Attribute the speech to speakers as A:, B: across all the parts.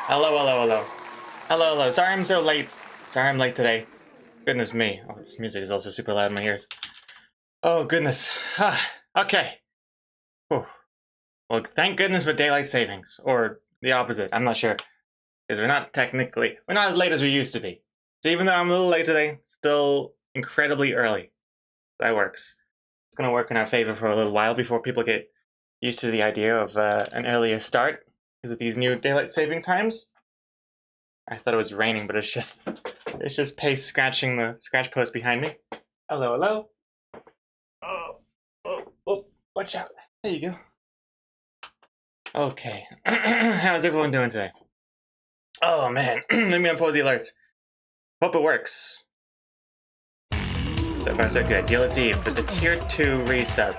A: Hello, hello, hello. Hello, hello. Sorry I'm so late. Sorry I'm late today. Goodness me. Oh, this music is also super loud in my ears. Oh, goodness. Okay. Whew. Well, thank goodness for daylight savings. Or the opposite. I'm not sure. Because we're not as late as we used to be. So even though I'm a little late today, still incredibly early. That works. It's going to work in our favor for a little while before people get used to the idea of an earlier start because of these new daylight saving times. I thought it was raining, but it's just Pace scratching the scratch post behind me. Hello, hello. Oh, watch out. There you go. Okay. How's everyone doing today? Oh man, let me unpause the alerts. Hope it works. So far so good. DLC for the tier 2 resub.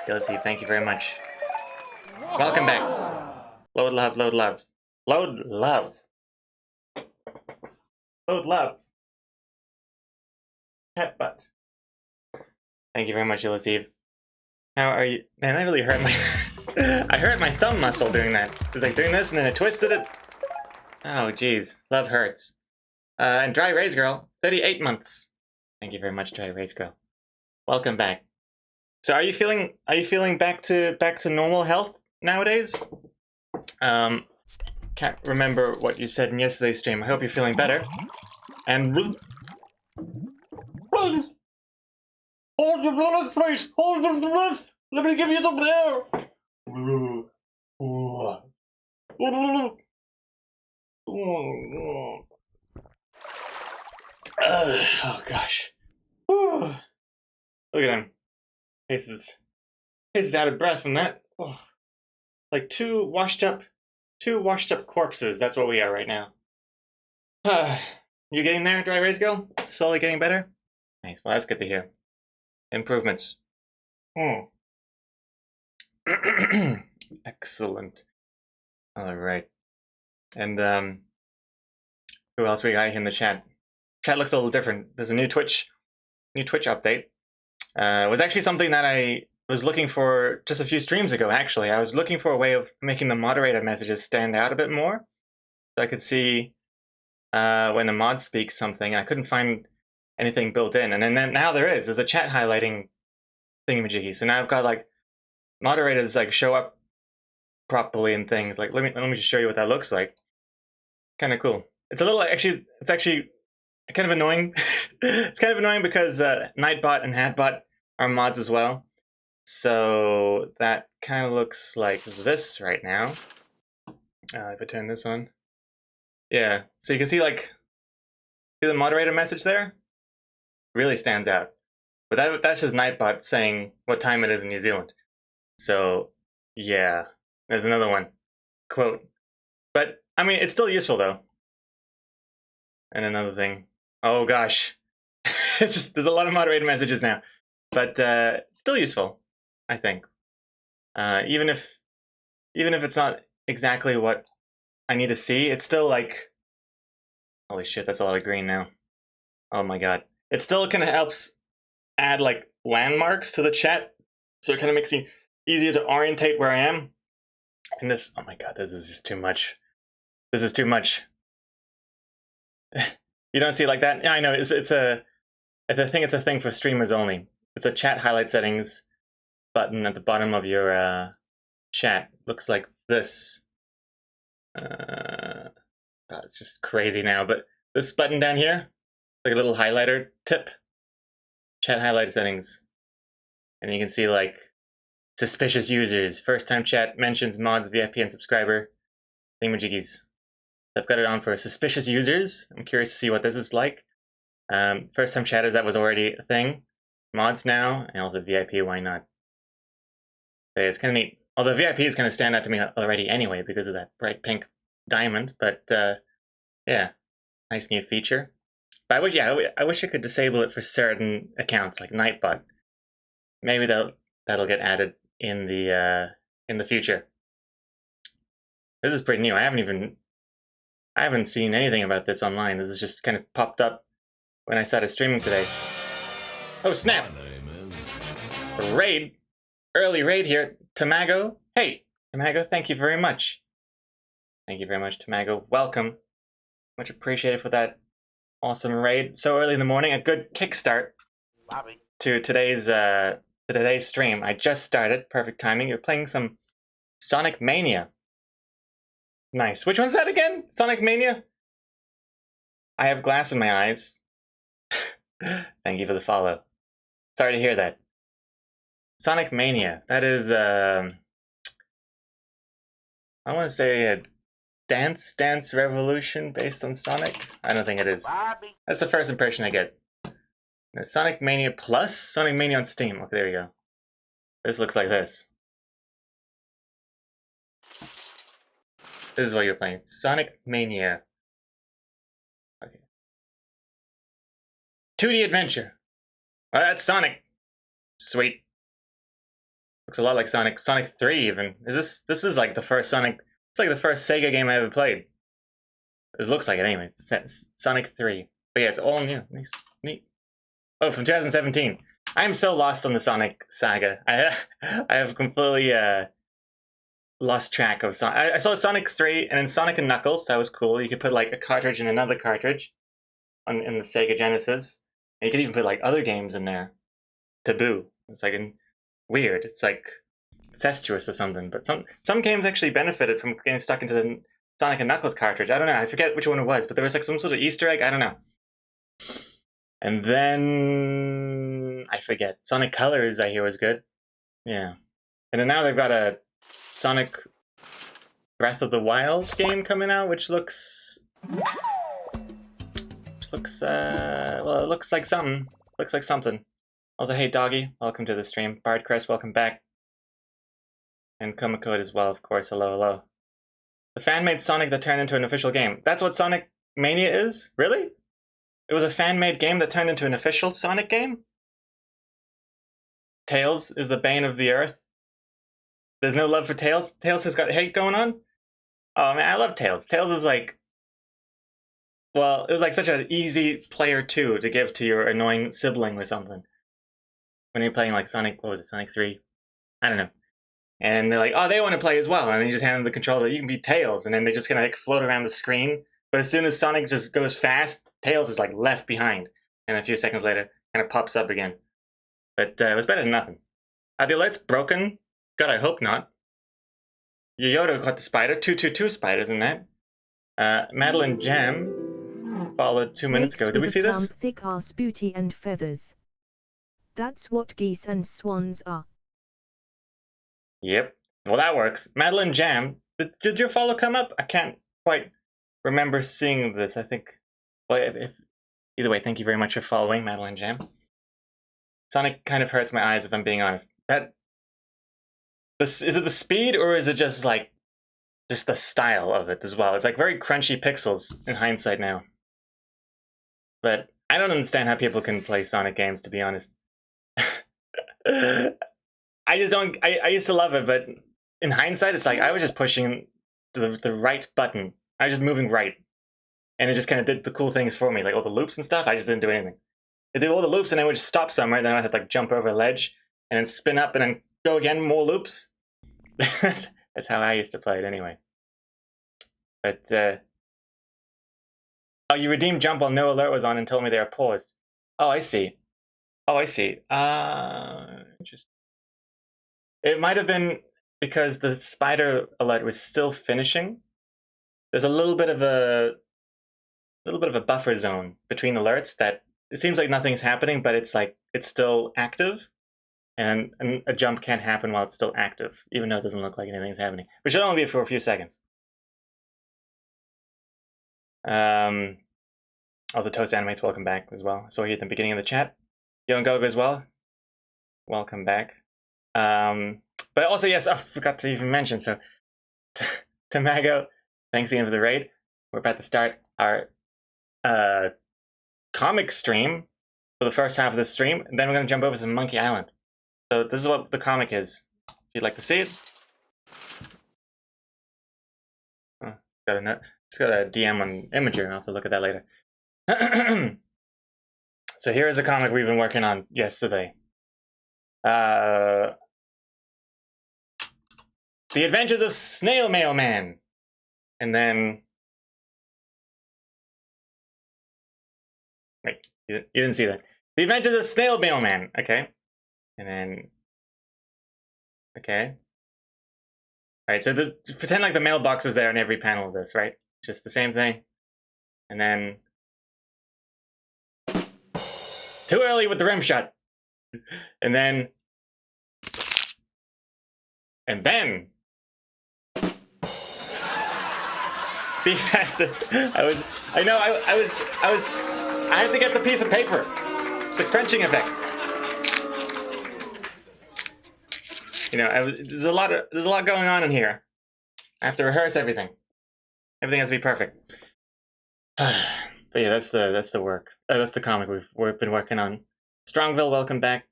A: DLC, thank you very much. Welcome back. Load love, load love. Load love. Load love. Pet butt. Thank you very much, Ulysses. How are you? Man, that really hurt my... I hurt my thumb muscle doing that. It was like doing this and then I twisted it. Oh, geez. Love hurts. And Dry Raise Girl, 38 months. Thank you very much, Dry Raise Girl. Welcome back. So are you feeling back to normal health nowadays? Can't remember what you said in yesterday's stream. I hope you're feeling better. And hold your breath, please. Hold your breath. Let me give you some air. Oh gosh. Look at him. Pace is out of breath from that. Oh. Like two washed up corpses. That's what we are right now. You getting there, Dry Raise Girl? Slowly getting better? Nice. Well, that's good to hear. Improvements. Excellent. All right. And who else we got here in the chat? Chat looks a little different. There's a new Twitch update. It was actually something that I was looking for just a few streams ago, actually. I was looking for a way of making the moderator messages stand out a bit more. So I could see when the mod speaks something. I couldn't find anything built in. And then now there's a chat highlighting thingamajiggy. So now I've got like moderators like show up properly and things. Like let me just show you what that looks like. Kind of cool. It's a little it's actually kind of annoying. It's kind of annoying because Nightbot and Hatbot are mods as well. So that kind of looks like this right now. If I turn this on. Yeah, so you can see like the moderator message there really stands out. But that's just Nightbot saying what time it is in New Zealand. So yeah, there's another one. Quote. But I mean, it's still useful though. And another thing. Oh gosh. It's just there's a lot of moderator messages now. But still useful, I think. Even if it's not exactly what I need to see, it's still like, holy shit, that's a lot of green now. Oh my god. It still kind of helps add like landmarks to the chat, so it kind of makes me easier to orientate where I am. And this, oh my god, this is just too much. This is too much. You don't see it like that? Yeah, I know. I think it's a thing for streamers only. It's a chat highlight settings button at the bottom of your chat. Looks like this. God, it's just crazy now. But this button down here, like a little highlighter tip. Chat highlight settings. And you can see like suspicious users, first time chat, mentions, mods, VIP, and subscriber, thingamajiggies. I've got it on for suspicious users. I'm curious to see what this is like. First time chatters, that was already a thing. Mods now, and also VIP, why not? So it's kind of neat. Although VIPs kind of stand out to me already anyway because of that bright pink diamond. But yeah, nice new feature. But I wish I could disable it for certain accounts like Nightbot. Maybe that'll get added in the future. This is pretty new. I haven't seen anything about this online. This is just kind of popped up when I started streaming today. Oh snap! A raid, early raid here. Tamago, hey Tamago, thank you very much. Thank you very much, Tamago. Welcome. Much appreciated for that awesome raid. So early in the morning, a good kickstart to today's stream. I just started. Perfect timing. You're playing some Sonic Mania. Nice. Which one's that again? Sonic Mania? I have glass in my eyes. Thank you for the follow. Sorry to hear that. Sonic Mania. That is, I want to say a Dance Revolution based on Sonic. I don't think it is. That's the first impression I get. Sonic Mania Plus? Sonic Mania on Steam. Okay, there you go. This looks like this. This is what you're playing. Sonic Mania. Okay. 2D adventure. Oh, that's Sonic. Sweet. Looks a lot like Sonic. Sonic 3 even. This is like the first Sonic. It's like the first Sega game I ever played. It looks like it anyway. It's Sonic 3. But yeah, it's all new. Nice. Neat. Oh, from 2017. I am so lost on the Sonic saga. I have completely lost track of Sonic. I saw Sonic 3 and then Sonic and Knuckles. That was cool. You could put like a cartridge in another cartridge in the Sega Genesis. And you could even put like other games in there. Taboo. It's like weird. It's like incestuous or something. But some games actually benefited from getting stuck into the Sonic and Knuckles cartridge. I don't know. I forget which one it was, but there was like some sort of Easter egg. I don't know. And then I forget. Sonic Colors, I hear, was good. Yeah. And then now they've got a Sonic Breath of the Wild game coming out, which looks well, it looks like something. Looks like something. Also, hey Doggy, welcome to the stream. Bardcrest, welcome back. And Komacode as well, of course. Hello, hello. The fan-made Sonic that turned into an official game. That's what Sonic Mania is? Really? It was a fan-made game that turned into an official Sonic game? Tails is the bane of the earth. There's no love for Tails? Tails has got hate going on? Oh man, I love Tails. Tails is like... Well, it was like such an easy player 2 to give to your annoying sibling or something. When you're playing like Sonic, what was it, Sonic 3? I don't know. And they're like, oh, they want to play as well. And then you just hand them the controller, you can be Tails. And then they're just gonna like float around the screen. But as soon as Sonic just goes fast, Tails is like left behind. And a few seconds later, kind of pops up again. But it was better than nothing. Are the alerts broken? God, I hope not. Yoyoto caught the spider. 222 spiders in that. Madeline Jam followed 2 minutes ago. Did we see this?
B: Thick ass booty and feathers. That's what geese and swans are.
A: Yep. Well, that works. Madeline Jam. Did your follow come up? I can't quite remember seeing this. I think. Well, either way, thank you very much for following, Madeline Jam. Sonic kind of hurts my eyes, if I'm being honest. Is it the speed, or is it just like just the style of it as well? It's like very crunchy pixels in hindsight now. But I don't understand how people can play Sonic games, to be honest. I just don't. I used to love it, but in hindsight, it's like I was just pushing the right button. I was just moving right, and it just kind of did the cool things for me, like all the loops and stuff. I just didn't do anything. It did all the loops, and then I would just stop somewhere. Then I had to like jump over a ledge, and then spin up, and then go again, more loops. That's how I used to play it anyway. But oh, you redeemed jump while no alert was on and told me they are paused. Oh, I see. Oh, I see. Interesting. It might have been because the spider alert was still finishing. There's a little bit of a buffer zone between alerts that it seems like nothing's happening, but it's like it's still active, and a jump can't happen while it's still active, even though it doesn't look like anything's happening. Which should only be for a few seconds. Also, Toast Animates, welcome back as well. I saw you at the beginning of the chat. Young Gogo as well. Welcome back. But also, yes, I forgot to even mention, so Tamago, thanks again for the raid. We're about to start our comic stream for the first half of this stream, and then we're going to jump over to Monkey Island. So this is what the comic is. If you'd like to see it. Oh, just got a DM on Imager, I'll have to look at that later. So here is a comic we've been working on yesterday. The Adventures of Snail Mailman. And then, wait, you didn't see that. The Adventures of Snail Mailman. Okay. And then, okay. All right, so this, pretend like the mailbox is there in every panel of this, right? Just the same thing. And then, too early with the rim shot. And then, be faster. I had to get the piece of paper. The crunching effect. You know, there's a lot going on in here. I have to rehearse everything. Everything has to be perfect. But yeah, that's the work. That's the comic we've been working on. Strongville, welcome back.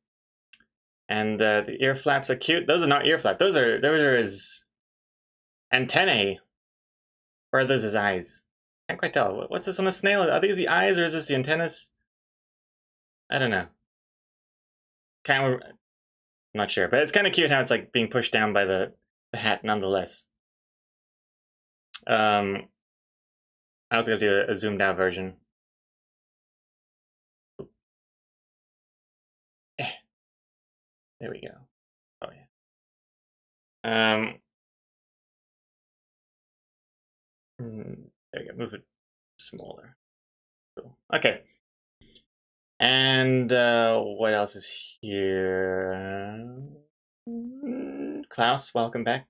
A: And the ear flaps are cute. Those are not ear flaps. Those are his antennae. Or are those his eyes? Can't quite tell. What's this on the snail? Are these the eyes or is this the antennas? I don't know. I'm not sure, but it's kind of cute how it's like being pushed down by the hat nonetheless. I was gonna do a zoomed out version. There we go. Oh yeah. There we go. Move it smaller. Cool. Okay. And what else is here? Klaus, welcome back.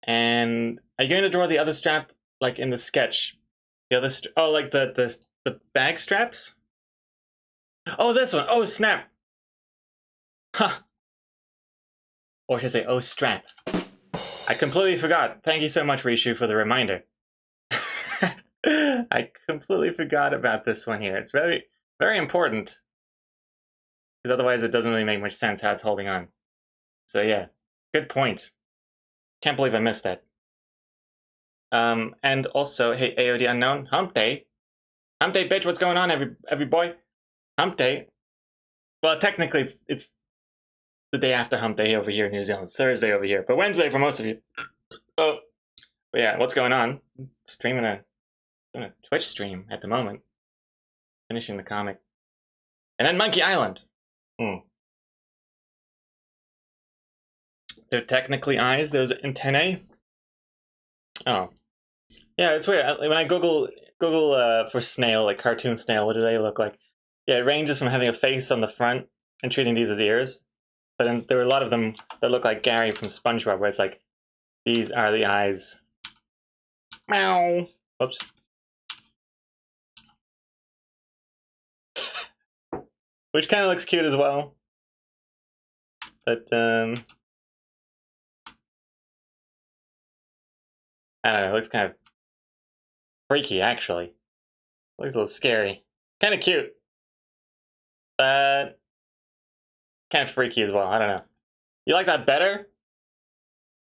A: And are you going to draw the other strap like in the sketch? The other like the bag straps? Oh, this one. Oh, snap. Huh. Or should I say, oh, strap. I completely forgot. Thank you so much, Rishu, for the reminder. I completely forgot about this one here. It's very, very important. Because otherwise it doesn't really make much sense how it's holding on. So yeah, good point. Can't believe I missed that. And also, hey, AOD Unknown, Hump Day. Hump Day, bitch, what's going on, every boy? Hump Day. Well, technically, it's the day after Hump Day over here in New Zealand. It's Thursday over here, but Wednesday for most of you. So, but yeah, what's going on? Streaming a Twitch stream at the moment. Finishing the comic. And then Monkey Island. They're technically eyes, those antennae. Oh. Yeah, it's weird. When I Google for snail, like cartoon snail, what do they look like? Yeah, it ranges from having a face on the front and treating these as ears. But then there were a lot of them that look like Gary from SpongeBob, where it's like, these are the eyes. Meow. Oops. Which kind of looks cute as well. But, I don't know, it looks kind of freaky, actually. Looks a little scary. Kind of cute. But kind of freaky as well. I don't know. You like that better?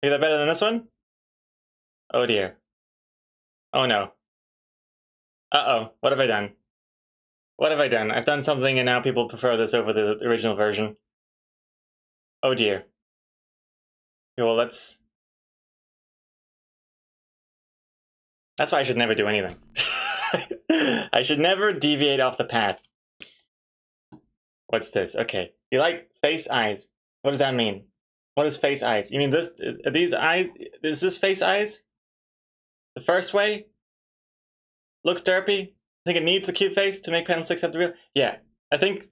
A: You like that better than this one? Oh dear. Oh no. Uh-oh. What have I done? What have I done? I've done something and now people prefer this over the original version. Oh dear. Well, that's why I should never do anything. I should never deviate off the path. What's this? Okay. You like face eyes. What does that mean? What is face eyes? You mean this? Are these eyes? Is this face eyes? The first way? Looks derpy? I think it needs the cute face to make panel 6 have the real. Yeah. I think.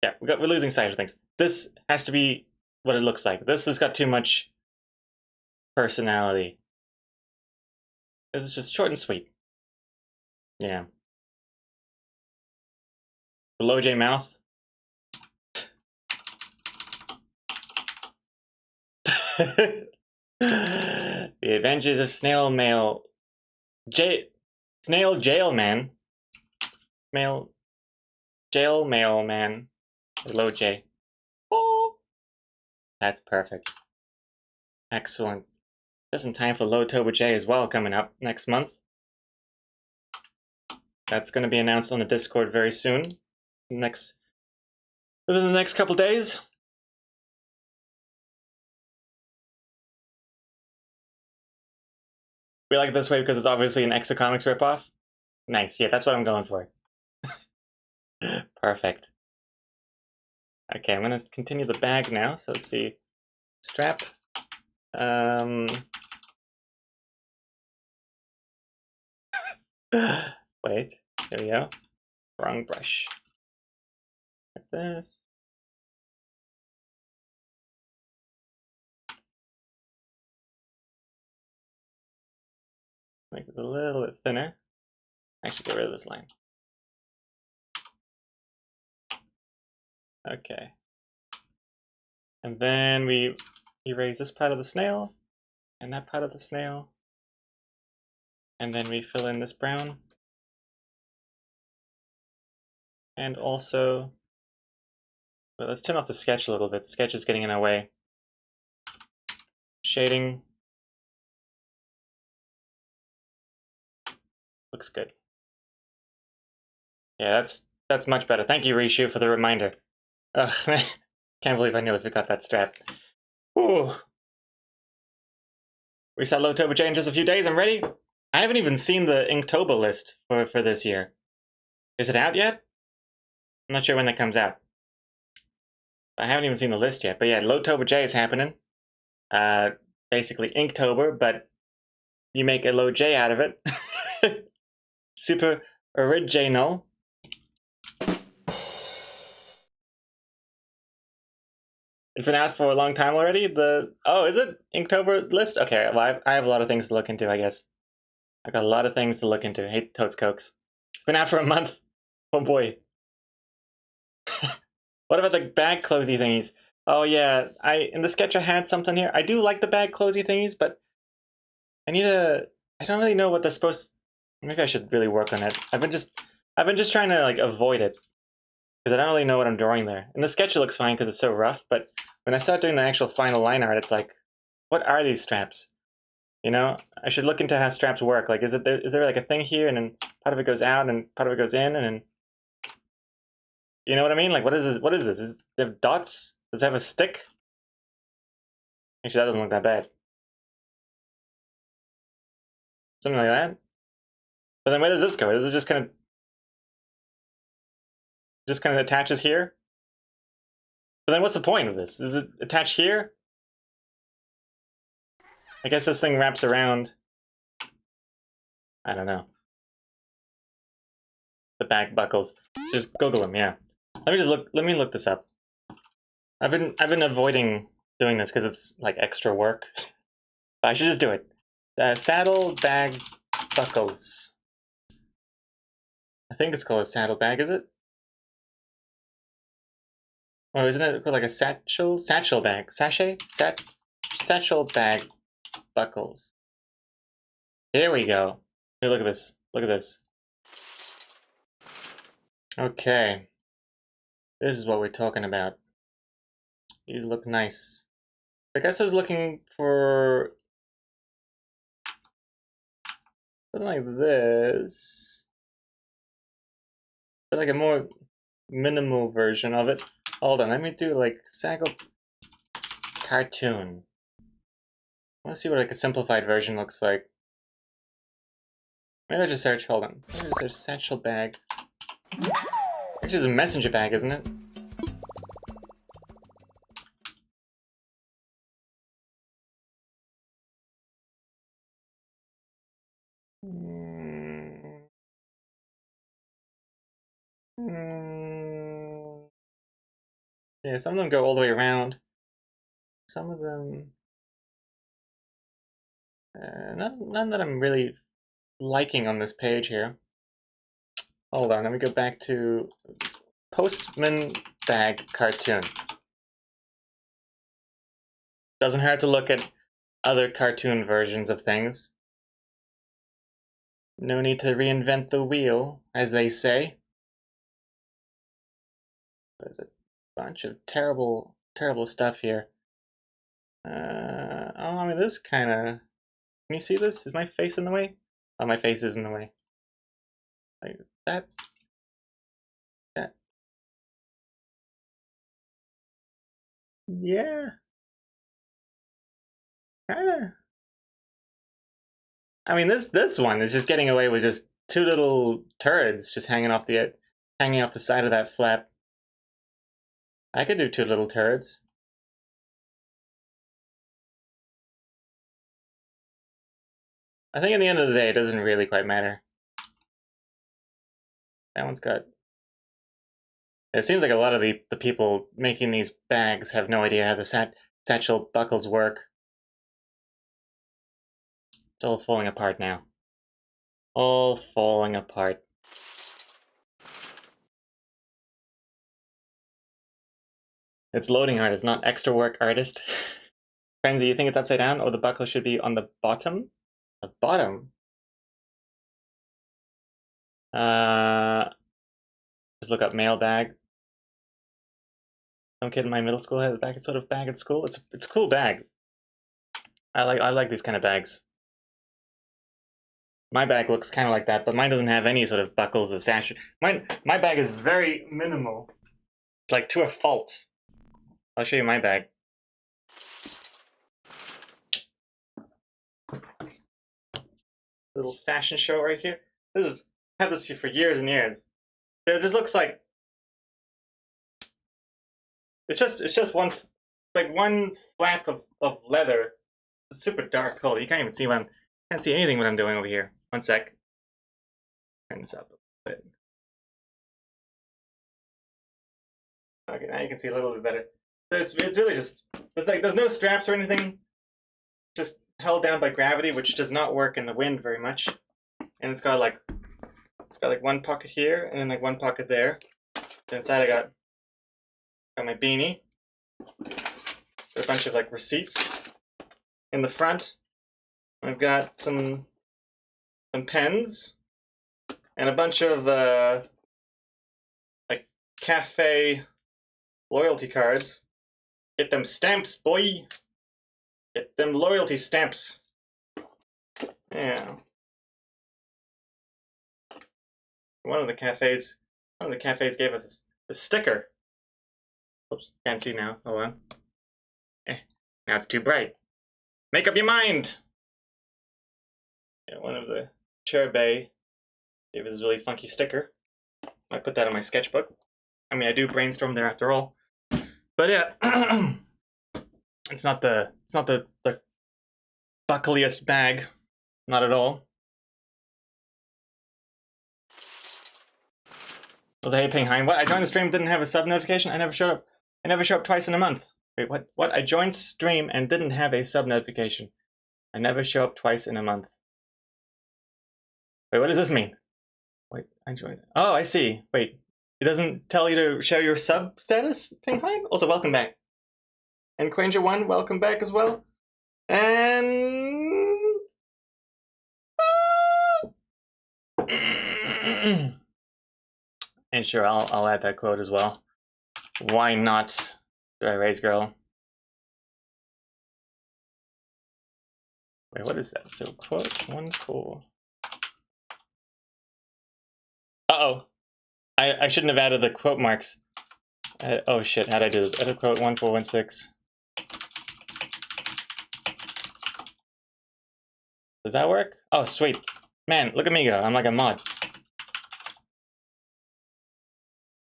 A: Yeah, we're losing sight of things. This has to be what it looks like. This has got too much personality. This is just short and sweet. Yeah. The low J mouth. The Adventures of Snail Mail. Snail Jailman. Jail Mailman. Low J. Oh, that's perfect. Excellent. Just in time for Low Toba J as well coming up next month. That's going to be announced on the Discord very soon. Within the next couple days. We like it this way because it's obviously an Exo Comics ripoff. Nice, yeah, that's what I'm going for. Perfect. Okay, I'm gonna continue the bag now. So let's see, strap. Wait, there we go. Wrong brush. Like this. Make it a little bit thinner. Actually, get rid of this line. Okay. And then we erase this part of the snail and that part of the snail. And then we fill in this brown. And also, well, let's turn off the sketch a little bit. The sketch is getting in our way. Shading. Looks good. Yeah, that's much better. Thank you, Rishu, for the reminder. Ugh, man. Can't believe I nearly forgot that strap. Ooh. Reset Lotoba J in just a few days. I'm ready. I haven't even seen the Inktober list for this year. Is it out yet? I'm not sure when that comes out. I haven't even seen the list yet. But yeah, Lotoba J is happening. Basically Inktober, but you make a low J out of it. Super original. It's been out for a long time already. Oh, is it Inktober list? Okay, well, I have a lot of things to look into, I guess. I got a lot of things to look into. Hate Totes Cokes. It's been out for a month. Oh boy. What about the bag closey thingies? Oh yeah, in the sketch I had something here. I do like the bag closey thingies, but I don't really know what they're supposed. Maybe I should really work on it. I've been just trying to like avoid it because I don't really know what I'm drawing there. In the sketch it looks fine because it's so rough, but when I start doing the actual final line art, it's like, what are these straps? You know, I should look into how straps work. Like, is there like a thing here, and then part of it goes out, and part of it goes in, and then, you know what I mean? Like, what is this? What is this? Does it have dots? Does it have a stick? Actually, that doesn't look that bad. Something like that. But then where does this go? Is it just kind of attaches here? But then what's the point of this? Is it attached here? I guess this thing wraps around. I don't know. The back buckles. Just Google them, yeah. Let me look this up. I've been avoiding doing this because it's like extra work. But I should just do it. Saddle bag buckles. I think it's called a saddle bag, is it? Or isn't it called like a satchel bag? Satchel bag buckles. Here we go. Here, look at this. Look at this. Okay. This is what we're talking about. These look nice. I guess I was looking for something like this. But like a more minimal version of it. Hold on, let me do like Saggle cartoon. I want to see what like a simplified version looks like. Maybe I just search, hold on. Maybe I just search satchel bag. Actually, it's a messenger bag, isn't it? Yeah, some of them go all the way around. Some of them, none that I'm really liking on this page here. Hold on, let me go back to Postman bag cartoon. Doesn't hurt to look at other cartoon versions of things. No need to reinvent the wheel, as they say. There's a bunch of terrible, terrible stuff here. Oh, I mean, this kind of... Can you see this? Is my face in the way? Oh, my face is in the way. Like that. That. Yeah. Kind of. I mean, this one is just getting away with just two little turds just hanging off the side of that flap. I could do two little turds. I think at the end of the day, it doesn't really quite matter. That one's got... It seems like a lot of the people making these bags have no idea how the satchel buckles work. It's all falling apart now. All falling apart. It's loading artist, not extra work artist. Frenzy, you think it's upside down? Or the buckle should be on the bottom? The bottom? Just look up mail bag. Some kid in my middle school had that sort of bag at school. It's a cool bag. I like these kind of bags. My bag looks kind of like that, but mine doesn't have any sort of buckles or sash. My bag is very minimal, like to a fault. I'll show you my bag. Little fashion show right here. I've had this for years and years. It just looks like it's just one flap of leather. It's super dark color. You can't even see can't see anything what I'm doing over here. One sec. Turn this up a bit. Okay, now you can see a little bit better. It's really just there's no straps or anything. Just held down by gravity, which does not work in the wind very much. And it's got like one pocket here and then like one pocket there. So inside I got my beanie. A bunch of like receipts. In the front, I've got some pens and a bunch of like cafe loyalty cards. Get them stamps, boy. Get them loyalty stamps. Yeah. One of the cafes gave us a sticker. Oops, can't see now. Hold on. Now it's too bright. Make up your mind! Yeah, one of the Cherbet gave us a really funky sticker. I put that in my sketchbook. I mean, I do brainstorm there after all. But yeah, it's not the buckliest bag, not at all. Was I paying Hein? What? I joined the stream, didn't have a sub notification. I never show up twice in a month. Wait, what? What? I joined stream and didn't have a sub notification. I never show up twice in a month. Wait, what does this mean? Wait, I joined. Oh, I see. Wait, it doesn't tell you to share your sub status, Ping Hein? Also, welcome back. And Quanger1, welcome back as well. And... and sure, I'll add that quote as well. Why not? Dry Raise Girl. Wait, what is that? So, quote 1-4. Uh-oh. I shouldn't have added the quote marks. Oh shit, how'd I do this? Edit quote 1416. Does that work? Oh, sweet. Man, look at me go. I'm like a mod.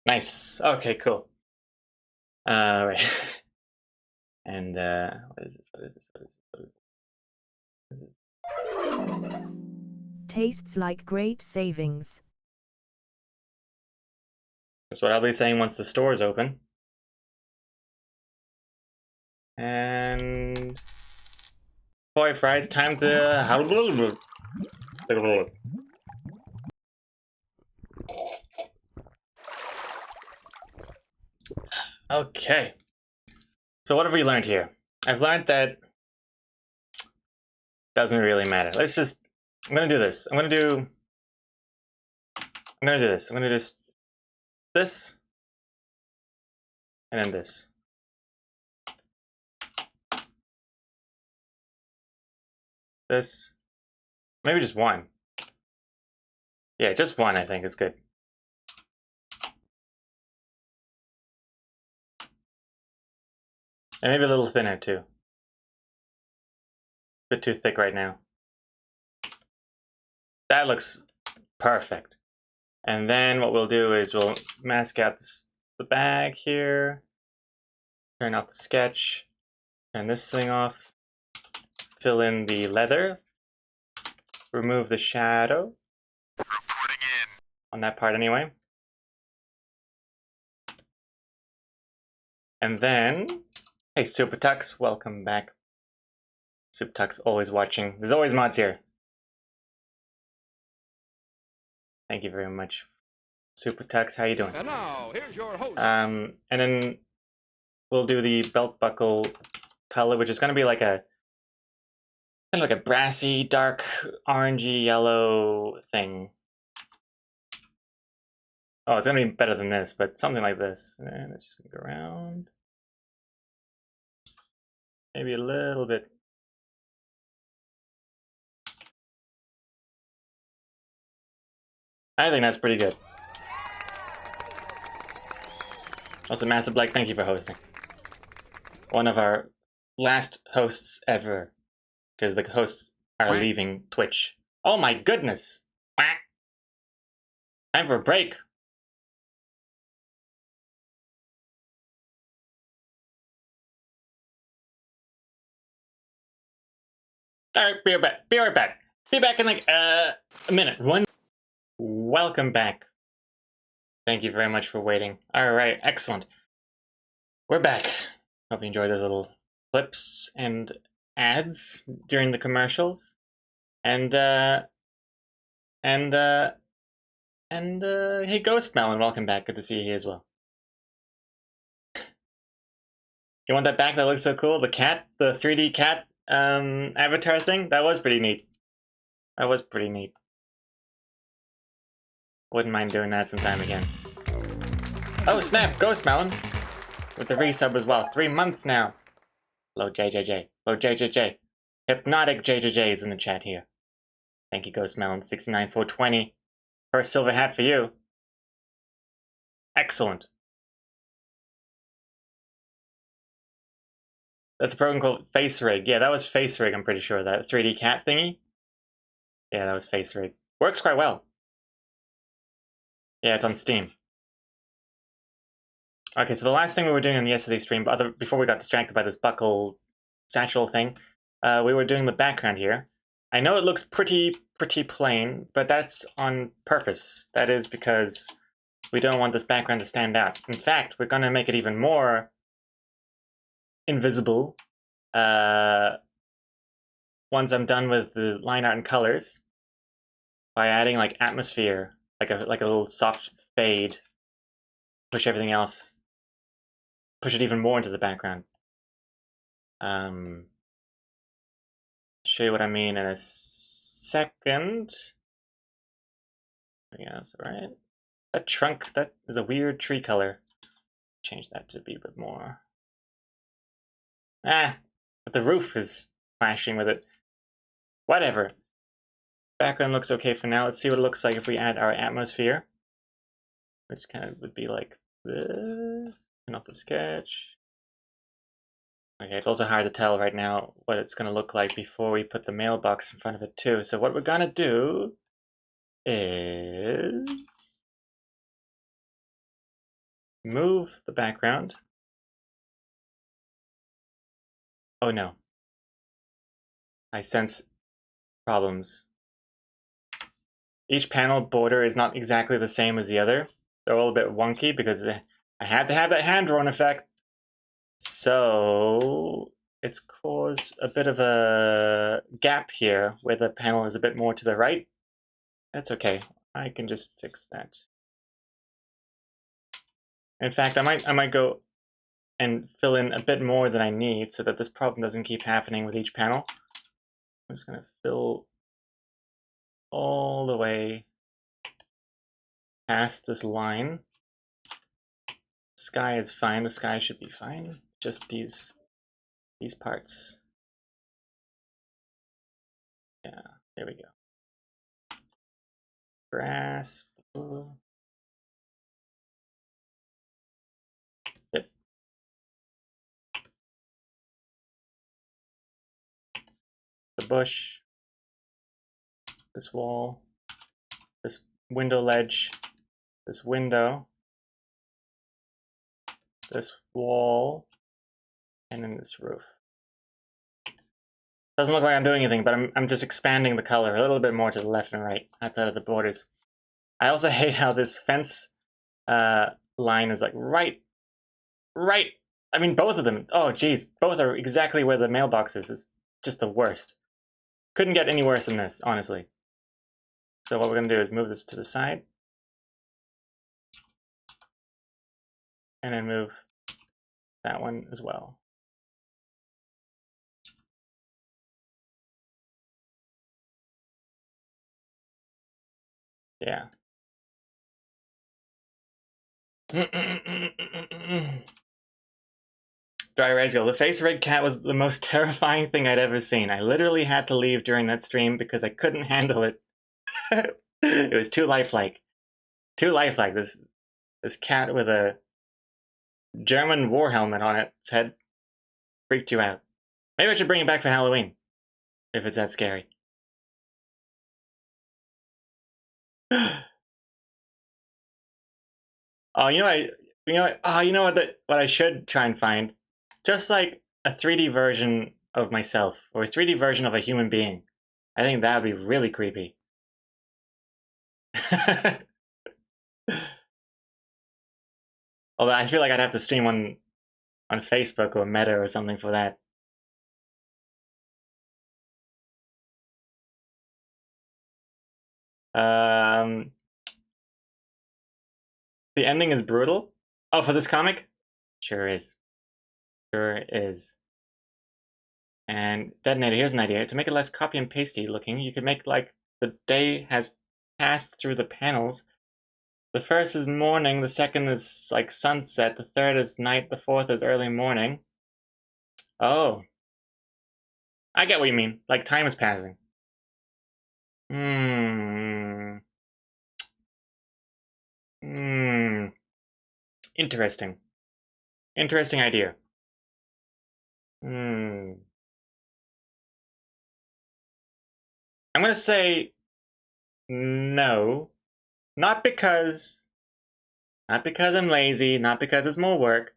A: Nice. Okay, cool. Right. And, what is this? What is this? What is this? What is this? What is this?
B: Tastes like great savings.
A: That's what I'll be saying once the store is open. And... boy, fries, time to... Okay. So what have we learned here? I've learned that doesn't really matter. Let's just... I'm gonna do this. I'm gonna do this. I'm gonna do this. And then this. This. Maybe just one. Yeah, just one I think is good. And maybe a little thinner too. A bit too thick right now. That looks perfect. And then what we'll do is we'll mask out the bag here, turn off the sketch, turn this thing off, fill in the leather, remove the shadow on that part anyway. And then, hey Super Tux, welcome back. Super Tux always watching. There's always mods here. Thank you very much. Super Tux, how you doing?
C: And now, here's your host.
A: And then we'll do the belt buckle color, which is going to be like a kind of like a brassy, dark, orangey yellow thing. Oh, it's going to be better than this, but something like this. And it's just going to go around. Maybe a little bit. I think that's pretty good. Also, Massive Black, thank you for hosting. One of our last hosts ever. Because the hosts are leaving Twitch. Oh my goodness! Time for a break. Alright, be right back. Be right back. Be back in like a minute. Welcome back. Thank you very much for waiting. Alright, excellent. We're back. Hope you enjoyed those little clips and ads during the commercials. And hey Ghost Melon, welcome back. Good to see you here as well. You want that back? That looks so cool. The cat, the 3D cat avatar thing? That was pretty neat. That was pretty neat. Wouldn't mind doing that sometime again. Oh snap, Ghost Melon! With the resub as well. 3 months now. Hello JJJ. Hello JJJ. Hypnotic JJJ is in the chat here. Thank you Ghost Melon. 69420. First silver hat for you. Excellent. That's a program called Face Rig. Yeah, that was Face Rig, I'm pretty sure. That 3D cat thingy. Yeah, that was Face Rig. Works quite well. Yeah, it's on Steam. Okay, so the last thing we were doing on the yesterday stream, before we got distracted by this buckle satchel thing, we were doing the background here. I know it looks pretty plain, but that's on purpose. That is because we don't want this background to stand out. In fact, we're going to make it even more invisible once I'm done with the line art and colors by adding like atmosphere, like a little soft fade, push everything else, push it even more into the background. Show you what I mean in a second. Yes, right. That trunk, that is a weird tree color. Change that to be a bit more. But the roof is clashing with it. Whatever. Background looks okay for now. Let's see what it looks like if we add our atmosphere. Which kind of would be like this. Turn off the sketch. Okay, it's also hard to tell right now what it's going to look like before we put the mailbox in front of it too. So what we're going to do is move the background. Oh no. I sense problems. Each panel border is not exactly the same as the other. They're a little bit wonky because I had to have that hand-drawn effect. So it's caused a bit of a gap here where the panel is a bit more to the right. That's okay. I can just fix that. In fact, I might go and fill in a bit more than I need so that this problem doesn't keep happening with each panel. I'm just gonna fill all the way past this line. Sky is fine. The sky should be fine. Just these parts. Yeah, there we go. Grass. Blue. Yep. The bush. This wall. this window ledge, this window, this wall, and then this roof. Doesn't look like I'm doing anything, but I'm just expanding the color a little bit more to the left and right outside of the borders. I also hate how this fence line is like right. I mean, both of them. Oh, geez, both are exactly where the mailbox is. It's just the worst. Couldn't get any worse than this, honestly. So what we're gonna do is move this to the side, and then move that one as well. Yeah. Dry Razgo, the face red cat was the most terrifying thing I'd ever seen. I literally had to leave during that stream because I couldn't handle it. It was too lifelike. Too lifelike. This cat with a German war helmet on its head freaked you out. Maybe I should bring it back for Halloween, if it's that scary. Oh, you know what I should try and find? Just like a 3D version of myself, or a 3D version of a human being. I think that would be really creepy. Although I feel like I'd have to stream on Facebook or Meta or something for that. The ending is brutal. Oh, for this comic? Sure is. Sure is. And Detonator, here's an idea. To make it less copy and pasty looking, you could make like the day has passed through the panels. The first is morning, the second is like sunset, the third is night, the fourth is early morning. Oh. I get what you mean. Like time is passing. Interesting. Interesting idea. I'm gonna say no. Not because I'm lazy, not because it's more work,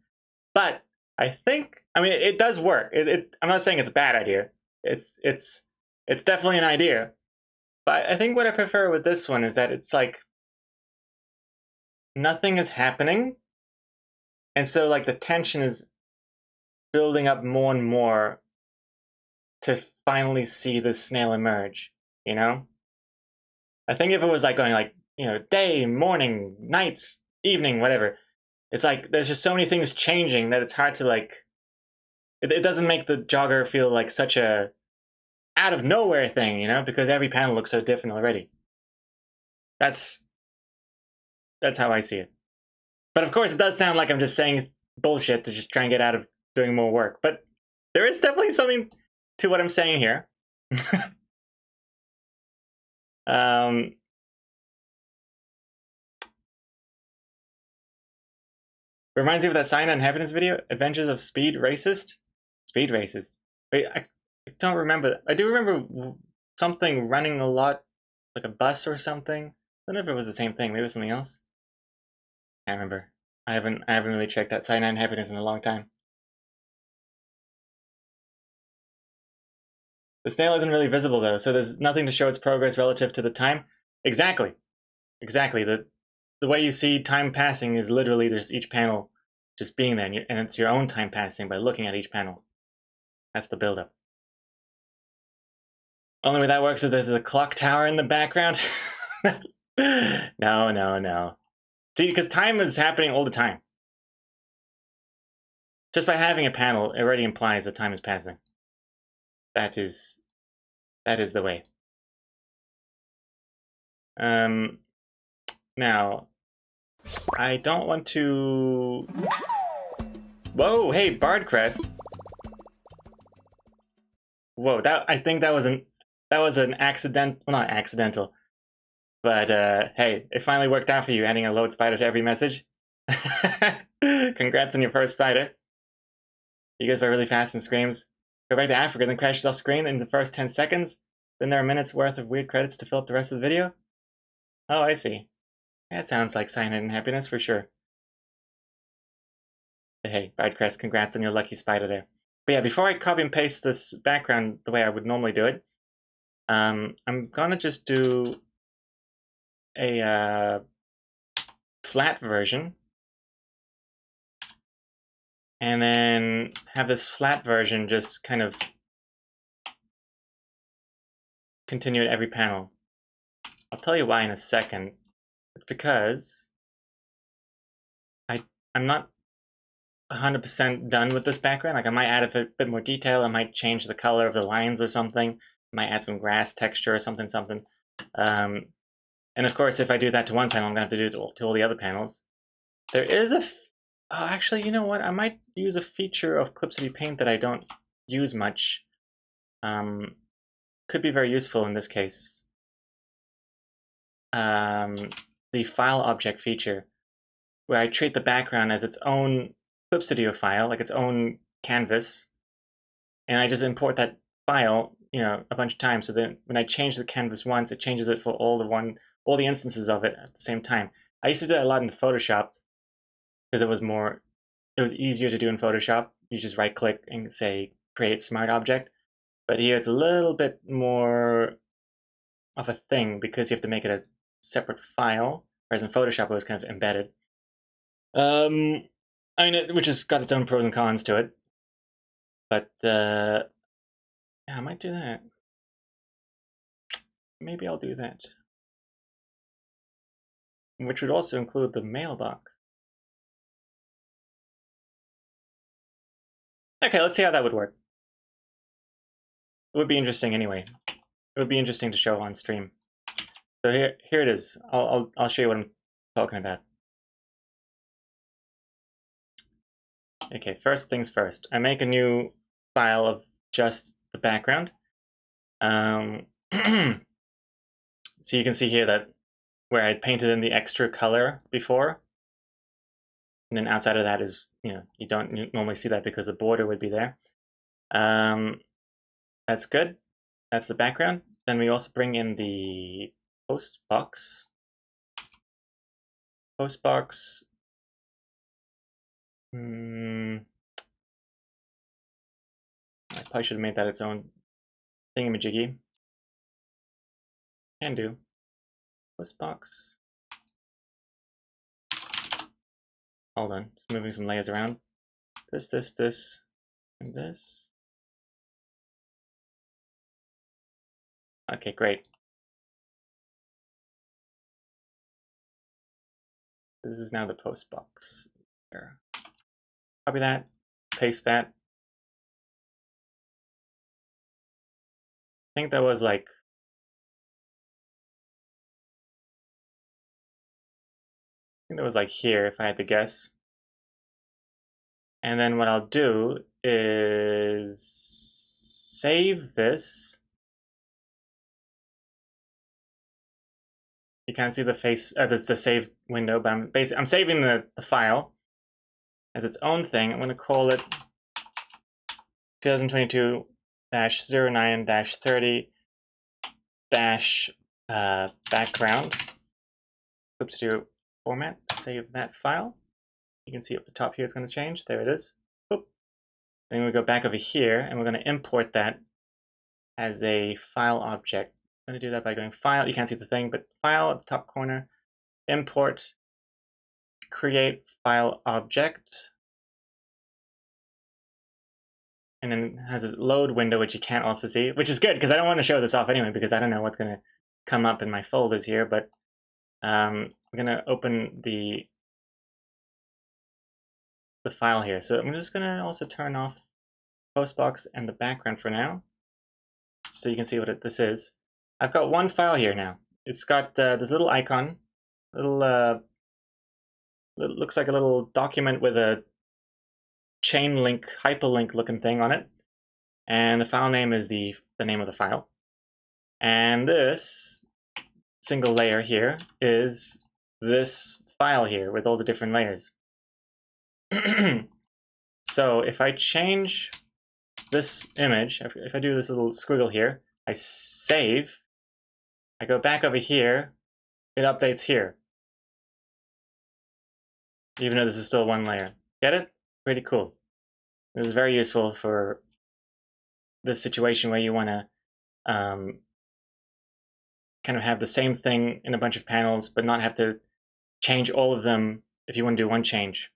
A: but I think, I mean, it does work. I'm not saying it's a bad idea. It's definitely an idea. But I think what I prefer with this one is that it's like nothing is happening, and so like the tension is building up more and more to finally see this snail emerge, you know? I think if it was like going like, day, morning, night, evening, whatever, it's like there's just so many things changing that it's hard to like, it doesn't make the jogger feel like such a out of nowhere thing, because every panel looks so different already. That's how I see it. But of course, it does sound like I'm just saying bullshit to just try and get out of doing more work. But there is definitely something to what I'm saying here. Reminds me of that Sign on Happiness video, Adventures of Speed Racist. Speed Racist. Wait, I don't remember. I do remember something running a lot, like a bus or something. I don't know if it was the same thing. Maybe it was something else. I can't remember. I haven't really checked that Sign on Happiness in a long time. The snail isn't really visible though, so there's nothing to show its progress relative to the time. Exactly. The way you see time passing is literally just each panel just being there, and it's your own time passing by looking at each panel. That's the build-up. Only way that works is there's a clock tower in the background. No. See, because time is happening all the time. Just by having a panel, it already implies that time is passing. That is the way. Now, I don't want to... Whoa, hey, Bardcrest. Whoa, I think that was an accident. Well, not accidental, but hey, it finally worked out for you, adding a load spider to every message. Congrats on your first spider. He goes by really fast and screams, "Go back to Africa," then crashes off screen in the first 10 seconds. Then there are minutes worth of weird credits to fill up the rest of the video. Oh, I see. That sounds like cyanide and happiness for sure. Hey, Bardcrest, congrats on your lucky spider there. But yeah, before I copy and paste this background the way I would normally do it, I'm gonna just do a flat version, and then have this flat version just kind of continue at every panel. I'll tell you why in a second. It's because I'm not 100% done with this background. Like I might add a bit more detail. I might change the color of the lines or something. I might add some grass texture or something. And of course, if I do that to one panel, I'm going to have to do it to all the other panels. There is a... oh, actually, you know what? I might use a feature of Clipsity Paint that I don't use much. Could be very useful in this case. The file object feature, where I treat the background as its own Clip Studio file, like its own canvas, and I just import that file, a bunch of times. So then when I change the canvas once, it changes it for all the instances of it at the same time. I used to do that a lot in Photoshop because it was easier to do in Photoshop. You just right click and say create smart object. But here it's a little bit more of a thing because you have to make it a separate file, whereas in Photoshop it was kind of embedded. Which has got its own pros and cons to it. But yeah, I might do that. Maybe I'll do that. Which would also include the mailbox. Okay, let's see how that would work. It would be interesting anyway. It would be interesting to show on stream. So here it is. I'll show you what I'm talking about. Okay, first things first. I make a new file of just the background. So you can see here that where I painted in the extra color before, and then outside of that is, you don't normally see that because the border would be there. That's good. That's the background. Then we also bring in the post box. Post box. I probably should have made that its own thingamajiggy. Can do. Post box. Hold on, just moving some layers around. This, and this. Okay, great. This is now the post box. Here. Copy that, paste that. I think that was like... I think that was like here, if I had to guess. And then what I'll do is save this. You can't see the face, that's the save window, but I'm saving the file as its own thing. I'm going to call it 2022-09-30-background. Clip Studio format. Save that file. You can see up the top here it's going to change. There it is. Oop. Then we go back over here and we're going to import that as a file object. I'm going to do that by going File. You can't see the thing, but File at the top corner. Import. Create file object. And then it has this load window, which you can't also see, which is good because I don't want to show this off anyway because I don't know what's going to come up in my folders here. But I'm going to open the file here. So I'm just going to also turn off Postbox and the background for now, so you can see what this is. I've got one file here now. It's got this little icon, it looks like a little document with a chain link, hyperlink looking thing on it. And the file name is the name of the file. And this single layer here is this file here with all the different layers. So if I change this image, if I do this little squiggle here, I save, I go back over here, it updates here. Even though this is still one layer. Get it? Pretty cool. This is very useful for this situation where you want to kind of have the same thing in a bunch of panels, but not have to change all of them if you want to do one change.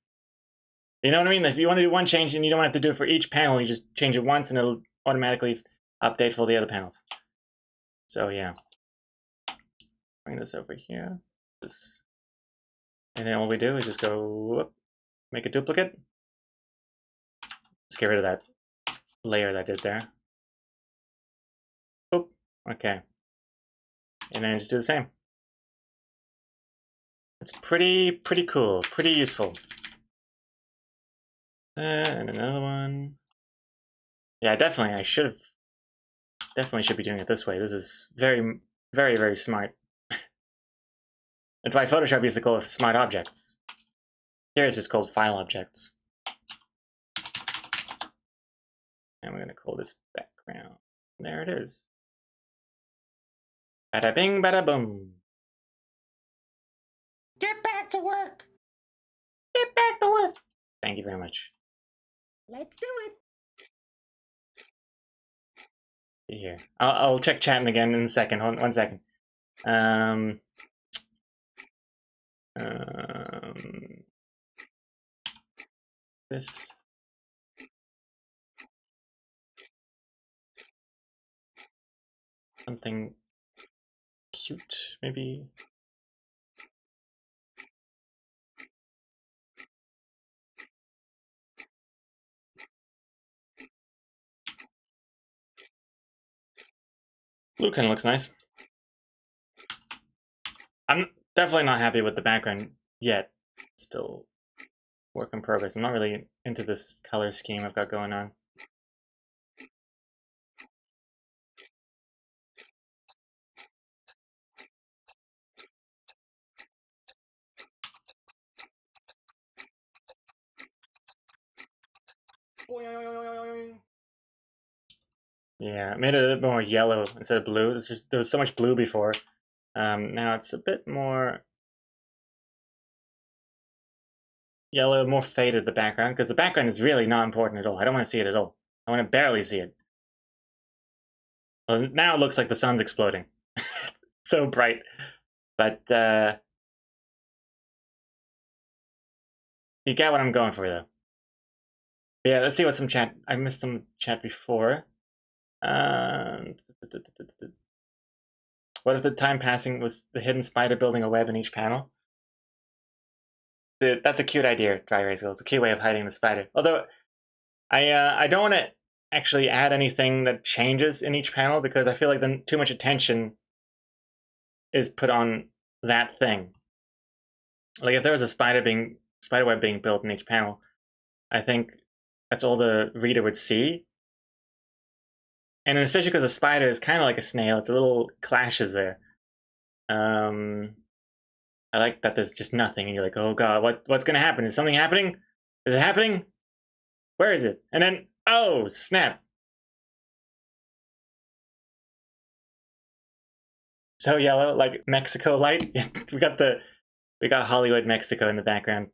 A: You know what I mean? If you want to do one change and you don't have to do it for each panel, you just change it once and it'll automatically update for the other panels. So yeah. Bring this over here. And then all we do is just go up, make a duplicate. Let's get rid of that layer that I did there. Oop. Okay. And then just do the same. It's pretty cool, pretty useful. And another one. Yeah, definitely. Definitely should be doing it this way. This is very smart. That's why Photoshop used to call it smart objects. Here it's just called file objects. And we're gonna call this background. There it is. Bada bing, bada boom.
C: Get back to work.
A: Get back to work. Thank you very much.
C: Let's do it.
A: See here. I'll check chatting again in a second. One second. This. Something cute, maybe. Blue kind of looks nice. I'm definitely not happy with the background yet. Still work in progress. I'm not really into this color scheme I've got going on. Yeah, I made it a bit more yellow instead of blue. There was so much blue before. Now it's a bit more yellow, more faded, the background, because the background is really not important at all. I don't want to see it at all. I want to barely see it. Well, now it looks like the sun's exploding. So bright. But you get what I'm going for, though. Yeah, let's see what some chat... I missed some chat before. What if the time passing was the hidden spider building a web in each panel? That's a cute idea, Dry Erase Gold. It's a cute way of hiding the spider. Although, I don't want to actually add anything that changes in each panel because I feel like then too much attention is put on that thing. Like if there was a spider web being built in each panel, I think that's all the reader would see. And especially because a spider is kind of like a snail, it's a little clashes there. I like that there's just nothing, and you're like, oh god, what's gonna happen? Is something happening? Is it happening? Where is it? And then, oh, snap. So yellow, like Mexico light. we got Hollywood, Mexico in the background.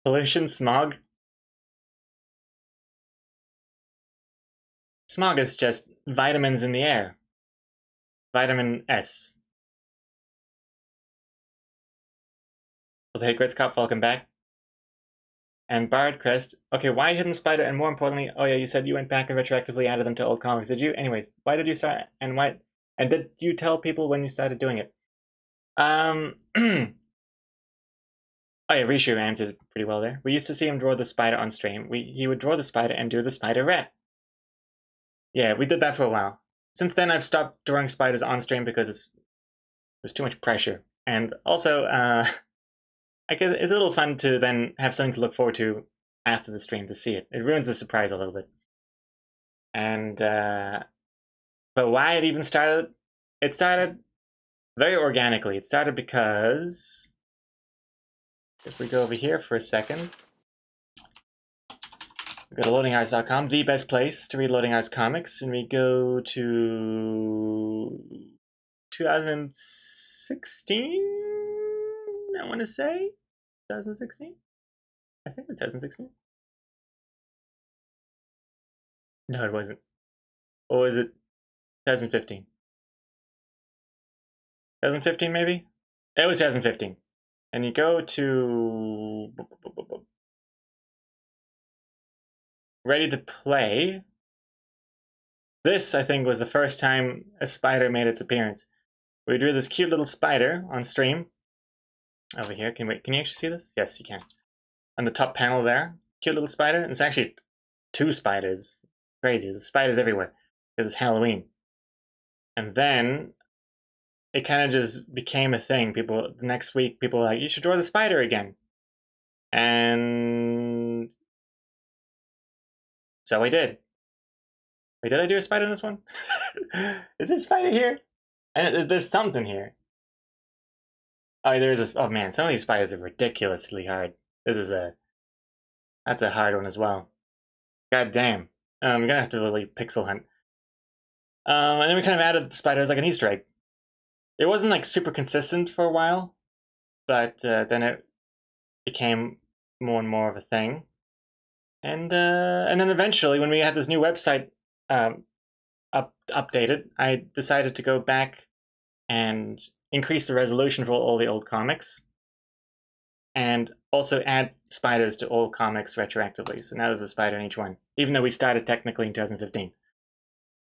A: Pollution, smog. Smog is just vitamins in the air. Vitamin S. We'll take Grits Cop Falcon back. And Bard Crest. Okay, why Hidden Spider? And more importantly, oh yeah, you said you went back and retroactively added them to old comics. Did you? Anyways, why did you start? And why? And did you tell people when you started doing it? Oh yeah, Rishu answered pretty well there. We used to see him draw the spider on stream. He would draw the spider and do the spider rep. Yeah, we did that for a while. Since then, I've stopped drawing spiders on stream because there's too much pressure. And also, I guess it's a little fun to then have something to look forward to after the stream to see it. It ruins the surprise a little bit. And, but why it even started? It started very organically. It started because, if we go over here for a second, we go to loadingeyes.com, the best place to read Loading Eyes comics, and we go to 2016, I want to say. 2016? I think it was 2016. No, it wasn't. Or was it 2015? 2015, maybe? It was 2015. And you go to Ready to Play. This, I think, was the first time a spider made its appearance. We drew this cute little spider on stream. Over here. Can you actually see this? Yes, you can. On the top panel there. Cute little spider. It's actually 2 spiders. Crazy. There's spiders everywhere. Because it's Halloween. And then it kind of just became a thing. The next week, people were like, you should draw the spider again. And so I did. Wait, did I do a spider in this one? Is there a spider here? And there's something here. Oh, there is this. Oh man, some of these spiders are ridiculously hard. That's a hard one as well. God damn. I'm gonna have to really pixel hunt. And then we kind of added the spider as like an Easter egg. It wasn't like super consistent for a while, but then it became more and more of a thing. And then eventually, when we had this new website updated, I decided to go back and increase the resolution for all the old comics, and also add spiders to all comics retroactively. So now there's a spider in each one, even though we started technically in 2015.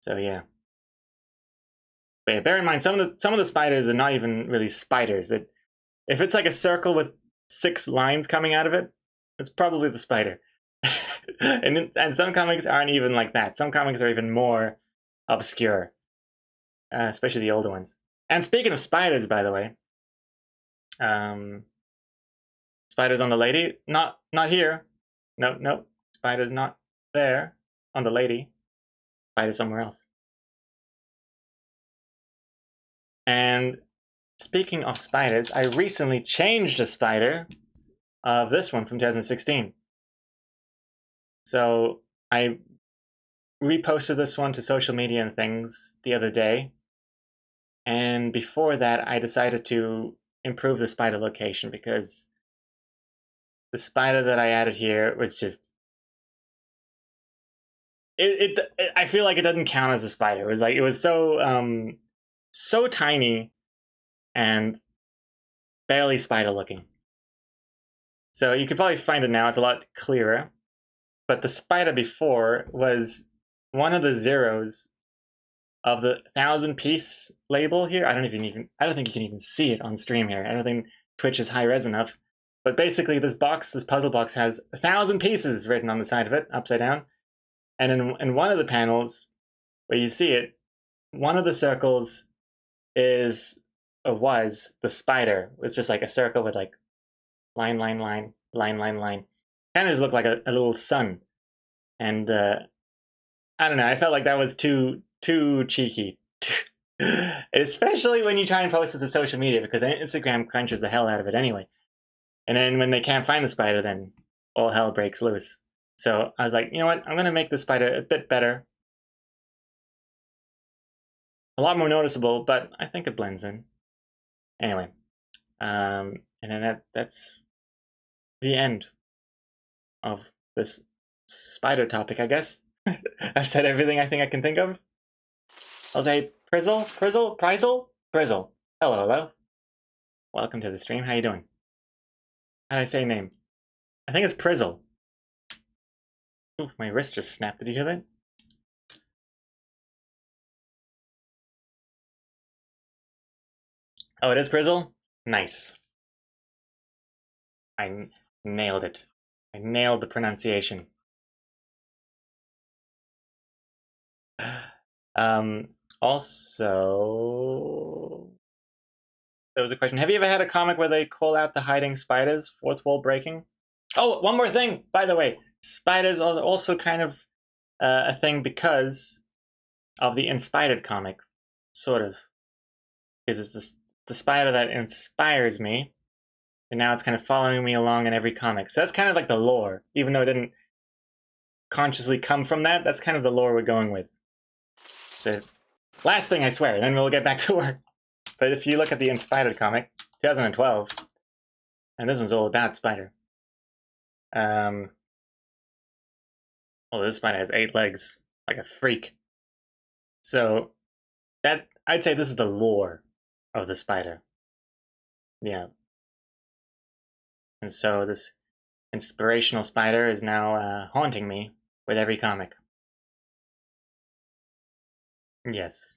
A: So yeah. But yeah, bear in mind, some of the spiders are not even really spiders. That if it's like a circle with 6 lines coming out of it, it's probably the spider. and some comics aren't even like that. Some comics are even more obscure, especially the older ones. And speaking of spiders, by the way, spiders on the lady, not here. No, spiders not there on the lady. Spider somewhere else. And speaking of spiders, I recently changed a spider of this one from 2016. So I reposted this one to social media and things the other day. And before that, I decided to improve the spider location because the spider that I added here was just... I feel like it doesn't count as a spider. It was so so tiny and barely spider looking. So you could probably find it now. It's a lot clearer. But the spider before was one of the zeros of the 1,000-piece label here. I don't think you can even see it on stream here. I don't think Twitch is high res enough. But basically, this puzzle box has 1,000 pieces written on the side of it, upside down. And in one of the panels, where you see it, one of the circles was the spider. It's just like a circle with like line. Kind of just looked like a little sun. And I don't know, I felt like that was too cheeky. Especially when you try and post it to social media, because Instagram crunches the hell out of it anyway. And then when they can't find the spider, then all hell breaks loose. So I was like, you know what? I'm going to make the spider a bit better. A lot more noticeable, but I think it blends in. Anyway. And then that's the end of this spider topic, I guess. I've said everything I think I can think of. I'll say Prizzle. Hello. Welcome to the stream. How you doing? How did I say name? I think it's Prizzle. Oof, my wrist just snapped. Did you hear that? Oh, it is Prizzle? Nice. I nailed it. I nailed the pronunciation. Also, there was a question. Have you ever had a comic where they call out the hiding spiders, fourth wall breaking? Oh, one more thing, by the way. Spiders are also kind of a thing because of the Inspired comic, sort of. Because it's the spider that inspires me, and now it's kind of following me along in every comic. So that's kind of like the lore, even though it didn't consciously come from that. That's kind of the lore we're going with. So, last thing, I swear, then we'll get back to work. But if you look at the Inspired comic, 2012, and this one's all about Spider. Well, this spider has 8 legs, like a freak. So that I'd say this is the lore of the spider. Yeah. And so this inspirational spider is now haunting me with every comic. Yes.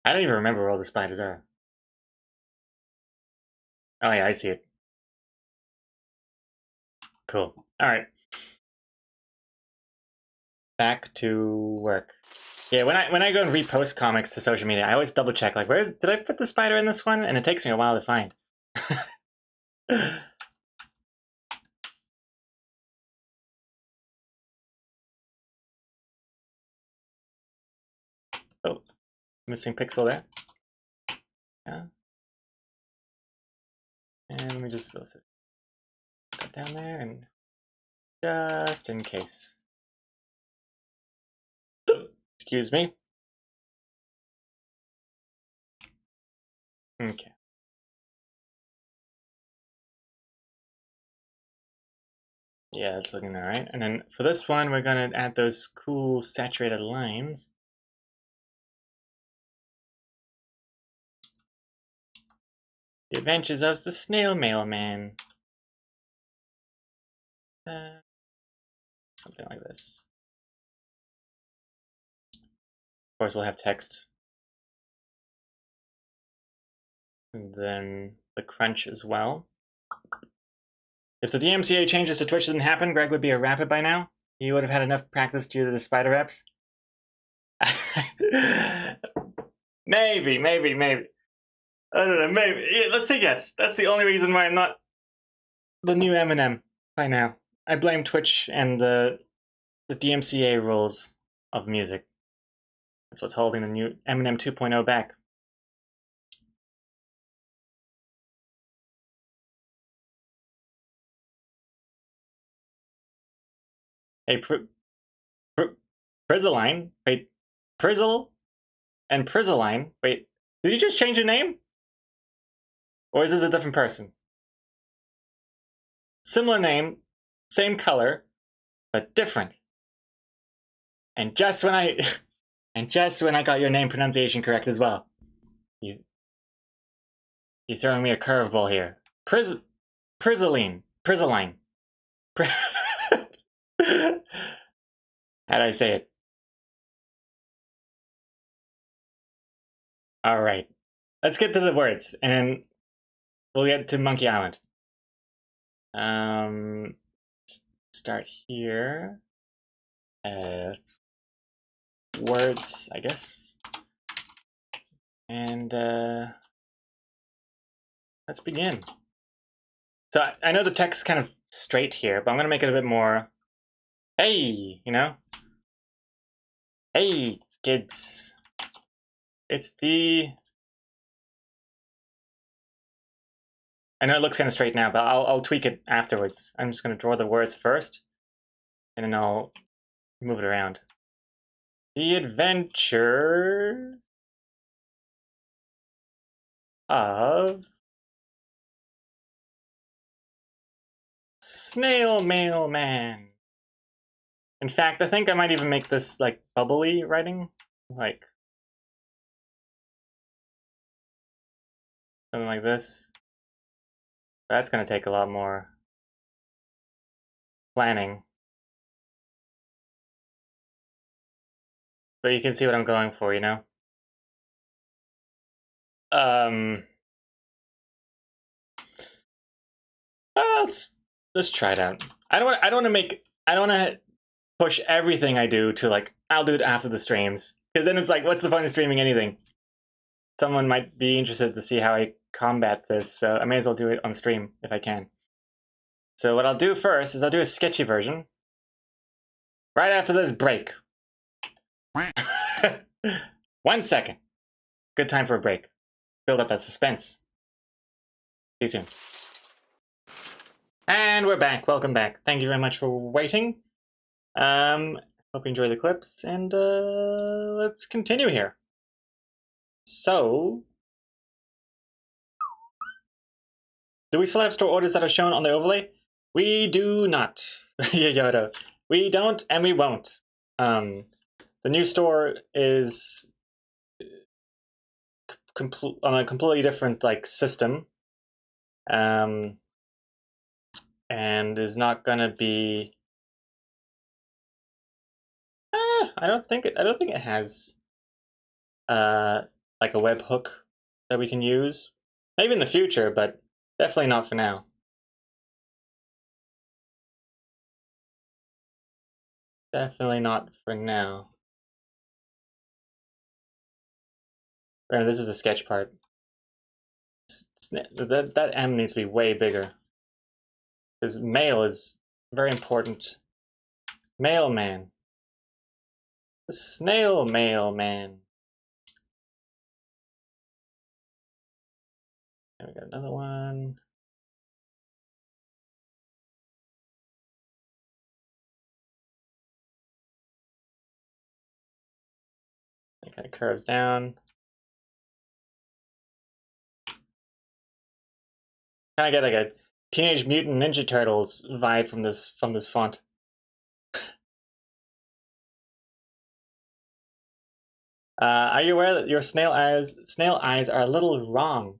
A: I don't even remember where all the spiders are. Oh yeah, I see it. Cool. Alright. Back to work. Yeah, when I go and repost comics to social media, I always double check, like, did I put the spider in this one? And it takes me a while to find. Oh, missing pixel there. Yeah. And let me just put that down there, and just in case. Excuse me. Okay. Yeah, it's looking alright. And then for this one, we're gonna add those cool saturated lines. The Adventures of the Snail Mailman. Something like this. Of course, we'll have text. And then the crunch as well. If the DMCA changes to Twitch didn't happen, Greg would be a rapper by now. He would have had enough practice due to the spider reps. Maybe. I don't know, maybe. Yeah, let's say yes. That's the only reason why I'm not the new Eminem by now. I blame Twitch and the DMCA rules of music. That's what's holding the new Eminem 2.0 back. Hey, Prizzline? Wait, Prizzle and Prizzline? Wait, did you just change your name? Or is this a different person? Similar name, same color, but different. And just when I got your name pronunciation correct as well. You're throwing me a curveball here. Prizzoline. How'd I say it? Alright. Let's get to the words, and then we'll get to Monkey Island. Start here. Words, I guess. And let's begin. So I know the text's kind of straight here, but I'm gonna make it a bit more, hey, you know? Hey, kids. It's the... I know it looks kind of straight now, but I'll tweak it afterwards. I'm just gonna draw the words first, and then I'll move it around. The Adventures of Snail Mailman. In fact, I think I might even make this like bubbly writing, like something like this. That's gonna take a lot more planning. But you can see what I'm going for, you know? Well, let's try it out. I don't want to push everything I do to like, I'll do it after the streams. Because then it's like, what's the point of streaming anything? Someone might be interested to see how I combat this, so I may as well do it on stream if I can. So what I'll do first is I'll do a sketchy version. Right after this break. 1 second. Good time for a break. Build up that suspense. See you soon. And we're back. Welcome back. Thank you very much for waiting. Hope you enjoy the clips, and let's continue here. So, do we still have store orders that are shown on the overlay? We do not. Yeah, Yoda. We don't, and we won't. The new store is on a completely different like system, and is not gonna be. I don't think it. I don't think it has like a webhook that we can use. Maybe in the future, but definitely not for now. Definitely not for now. Right, this is the sketch part. That M needs to be way bigger. Because mail is very important. Mailman. The snail mailman. And we got another one. It kind of curves down. Kind of get like a Teenage Mutant Ninja Turtles vibe from this font. Are you aware that your snail eyes are a little wrong?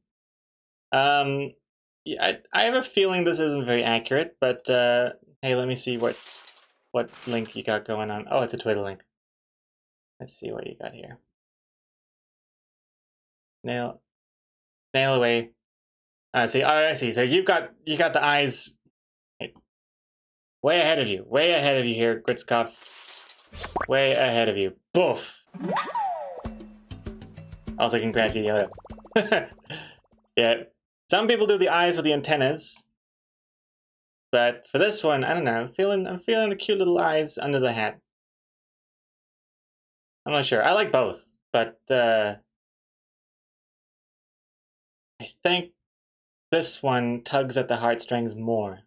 A: Yeah, I have a feeling this isn't very accurate, but hey, let me see what link you got going on. Oh, it's a Twitter link. Let's see what you got here. Snail away. I see. Oh, I see. So you got the eyes way ahead of you. Way ahead of you here, Gritzkov. Way ahead of you. Boof. Also, congrats, you. Yeah. Some people do the eyes with the antennas, but for this one, I don't know. I'm feeling the cute little eyes under the hat. I'm not sure. I like both, but I think this one tugs at the heartstrings more.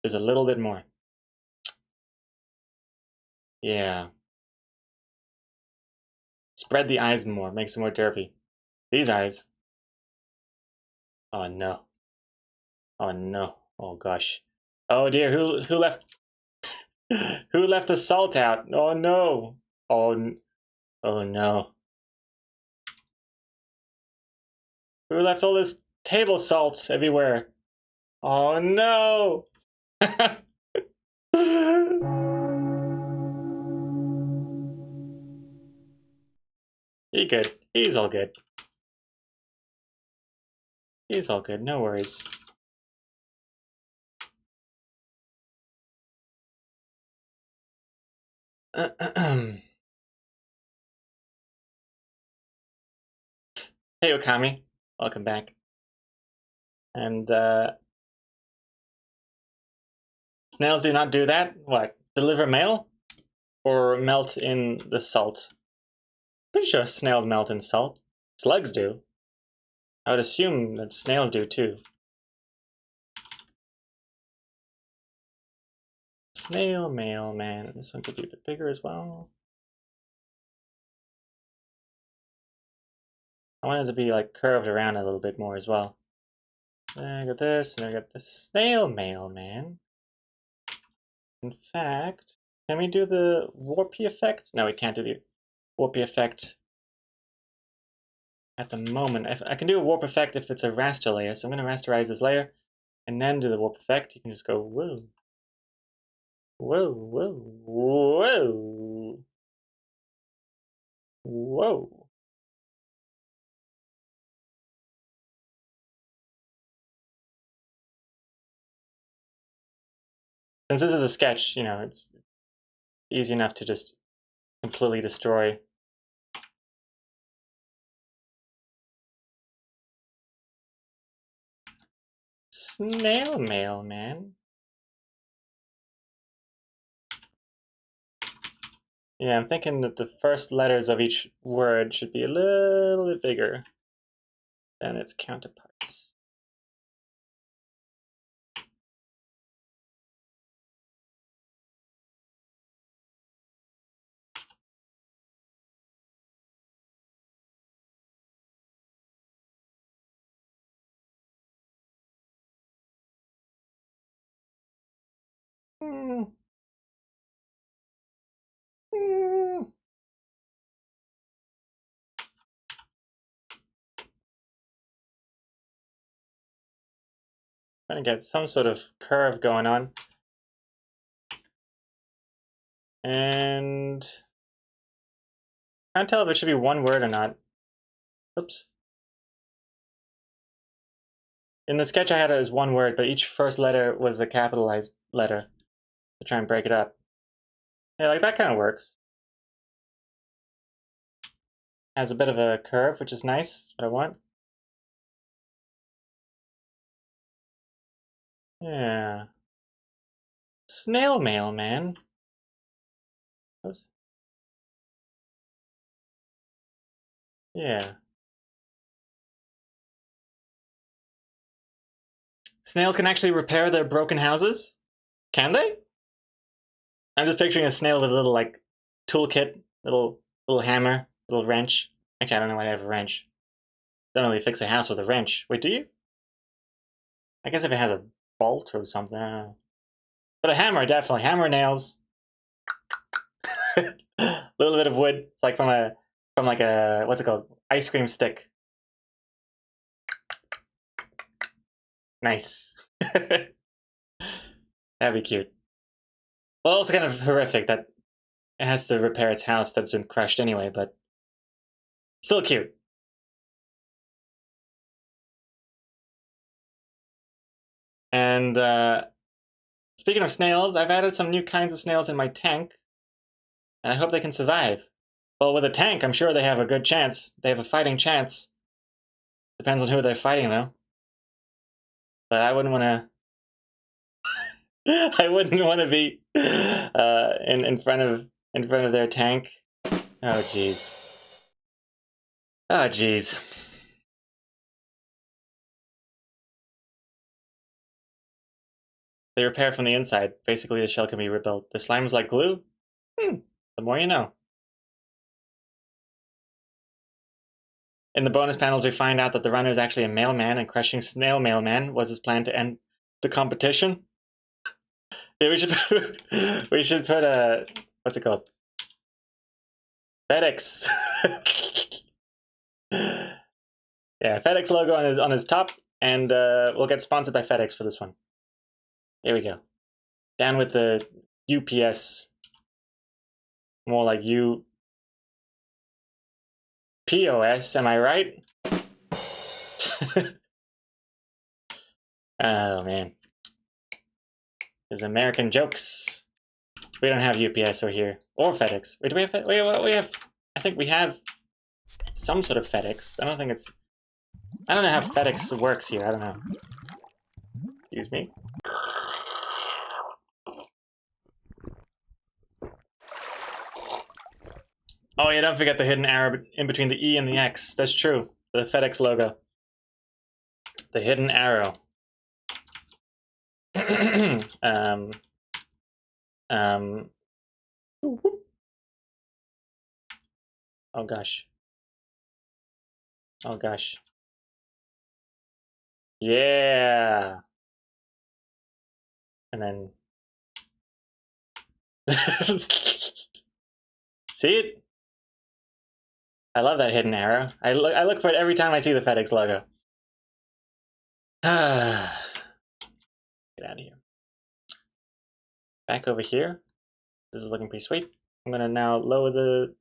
A: There's a little bit more. Yeah. Spread the eyes more, makes them more derpy. These eyes. Oh no. Oh no. Oh gosh. Oh dear, who left who left the salt out? Oh no. Oh oh no. Who left all this table salt everywhere? Oh no. He good. He's all good. He's all good, no worries. Hey Okami, welcome back. And snails do not do that? What? Deliver mail? Or melt in the salt? Pretty sure snails melt in salt. Slugs do. I would assume that snails do too. Snail mailman. This one could be a bit bigger as well. I want it to be like curved around a little bit more as well. I got this, and I got the snail mailman. In fact, can we do the warpy effect? No, we can't do the warpy effect at the moment. I can do a warp effect if it's a raster layer, so I'm going to rasterize this layer and then do the warp effect. You can just go, whoa. Whoa, whoa, whoa. Whoa. Since this is a sketch, you know, it's easy enough to just completely destroy. Snail mail, man. Yeah, I'm thinking that the first letters of each word should be a little bit bigger than its counterparts. Trying to get some sort of curve going on. And can't tell if it should be one word or not. Oops. In the sketch I had it as one word, but each first letter was a capitalized letter to try and break it up. Yeah, like that kind of works. Has a bit of a curve, which is nice, what I want. Yeah. Snail Mailman. Oops. Yeah. Snails can actually repair their broken houses? Can they? I'm just picturing a snail with a little, like, toolkit, little hammer, little wrench. Actually, I don't know why I have a wrench. Don't really fix a house with a wrench. Wait, do you? I guess if it has a bolt or something, I don't know. But a hammer, definitely. Hammer nails. A little bit of wood. It's like from like a, what's it called? Ice cream stick. Nice. That'd be cute. Well, also kind of horrific that it has to repair its house that's been crushed anyway, but still cute. And speaking of snails, I've added some new kinds of snails in my tank, and I hope they can survive. Well, with a tank, I'm sure they have a good chance. They have a fighting chance. Depends on who they're fighting, though. But I wouldn't want to. I wouldn't want to be in front of their tank. Oh jeez. Oh jeez. They repair from the inside. Basically, the shell can be rebuilt. The slime is like glue. The more you know. In the bonus panels, we find out that the runner is actually a mailman, and crushing Snail Mailman was his plan to end the competition. Yeah, we should put a, what's it called? FedEx. Yeah, FedEx logo on his top, and we'll get sponsored by FedEx for this one. There we go. Down with the UPS. More like POS, am I right? Oh man. There's American jokes. We don't have UPS or here. Or FedEx. Wait, do we have we have, I think we have some sort of FedEx. I don't know how FedEx works here. I don't know. Excuse me. Oh yeah, don't forget the hidden arrow in between the E and the X. That's true. The FedEx logo. The hidden arrow. um, oh gosh. Oh gosh. Yeah. And then see it? I love that hidden arrow. I look for it every time I see the FedEx logo. Get out of here. Back over here. This is looking pretty sweet. I'm gonna now lower the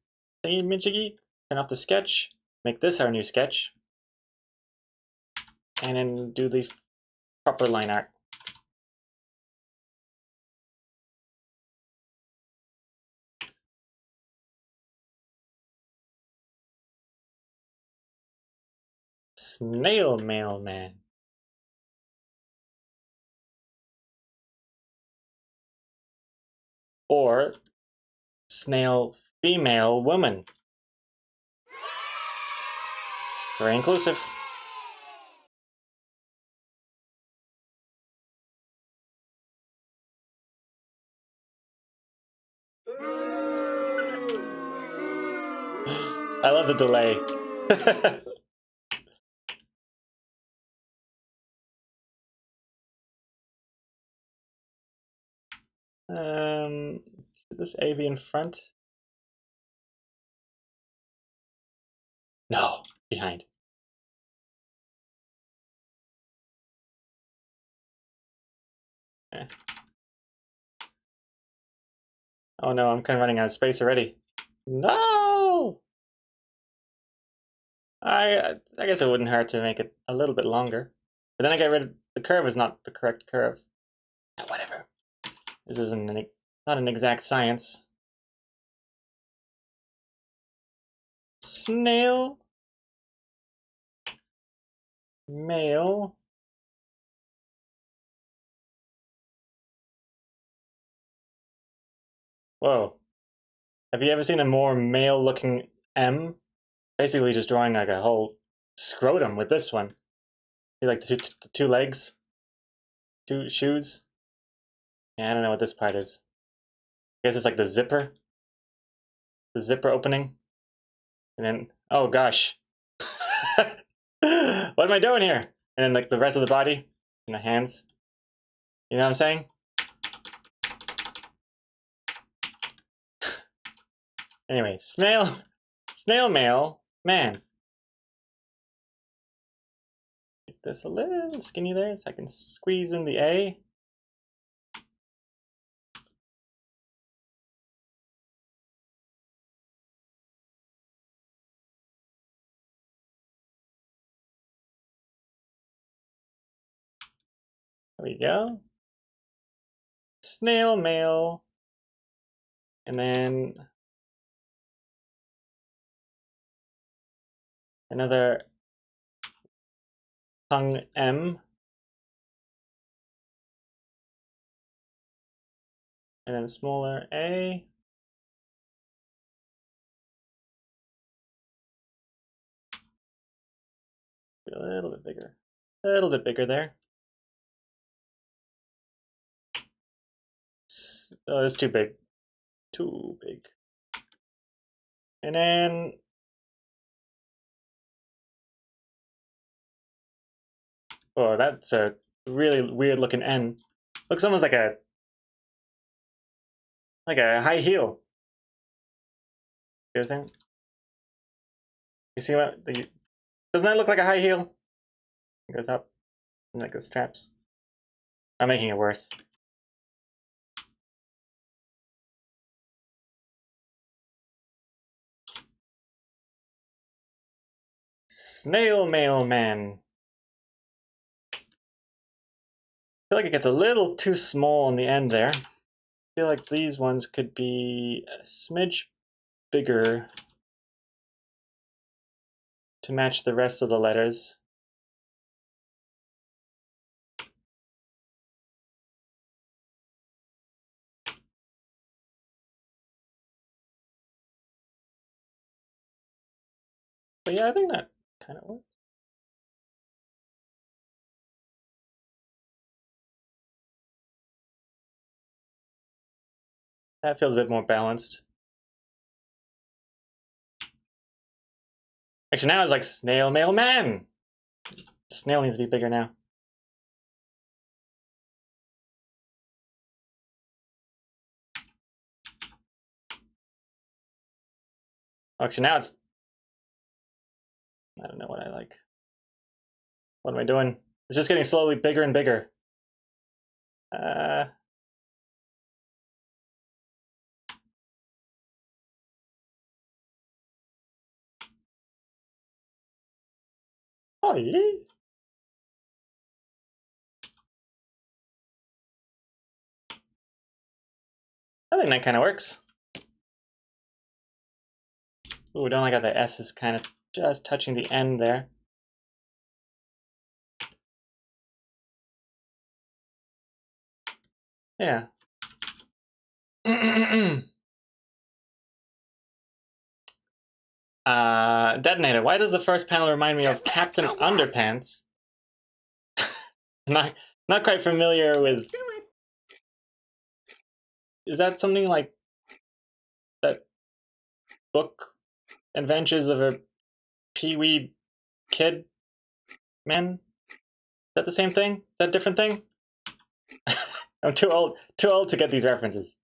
A: thingy minchiggy, turn off the sketch, make this our new sketch, and then do the proper line art. Snail Mailman. Or Snail Female Woman. Very inclusive. I love the delay. Should this A be in front? No, behind. Okay. Oh no, I'm kind of running out of space already. No! I guess it wouldn't hurt to make it a little bit longer. But then I get rid of the curve is not the correct curve. Whatever. This isn't not an exact science. Snail. Mail. Whoa. Have you ever seen a more male-looking M? Basically just drawing like a whole scrotum with this one. See like the two legs? Two shoes? Yeah, I don't know what this part is. I guess it's like the zipper. The zipper opening. And then, oh gosh. What am I doing here? And then like the rest of the body and the hands. You know what I'm saying? Anyway, snail mail, man. Make this a little skinny there so I can squeeze in the A. There we go. Snail mail. And then another tongue M. And then smaller A. A little bit bigger. A little bit bigger there. Oh, it's too big. Too big. And then oh, that's a really weird looking N. Looks almost like a high heel. You know what I'm saying? You see what? Doesn't that look like a high heel? It goes up like the straps. I'm making it worse. Snail mailman. I feel like it gets a little too small on the end there. I feel like these ones could be a smidge bigger to match the rest of the letters. But yeah, I think that kind of works. That feels a bit more balanced. Actually, now it's like snail mailman. Snail needs to be bigger now. Actually, now it's... I don't know what I like. What am I doing? It's just getting slowly bigger and bigger. Oh, yeah. I think that kind of works. Ooh, don't like how the S is kind of just touching the end there. Yeah. Detonator. Why does the first panel remind me of Captain Underpants? not quite familiar with.
C: Let's do it.
A: Is that something like that book, Adventures of a Pee-wee Kid Man? Is that the same thing? Is that a different thing? I'm too old to get these references.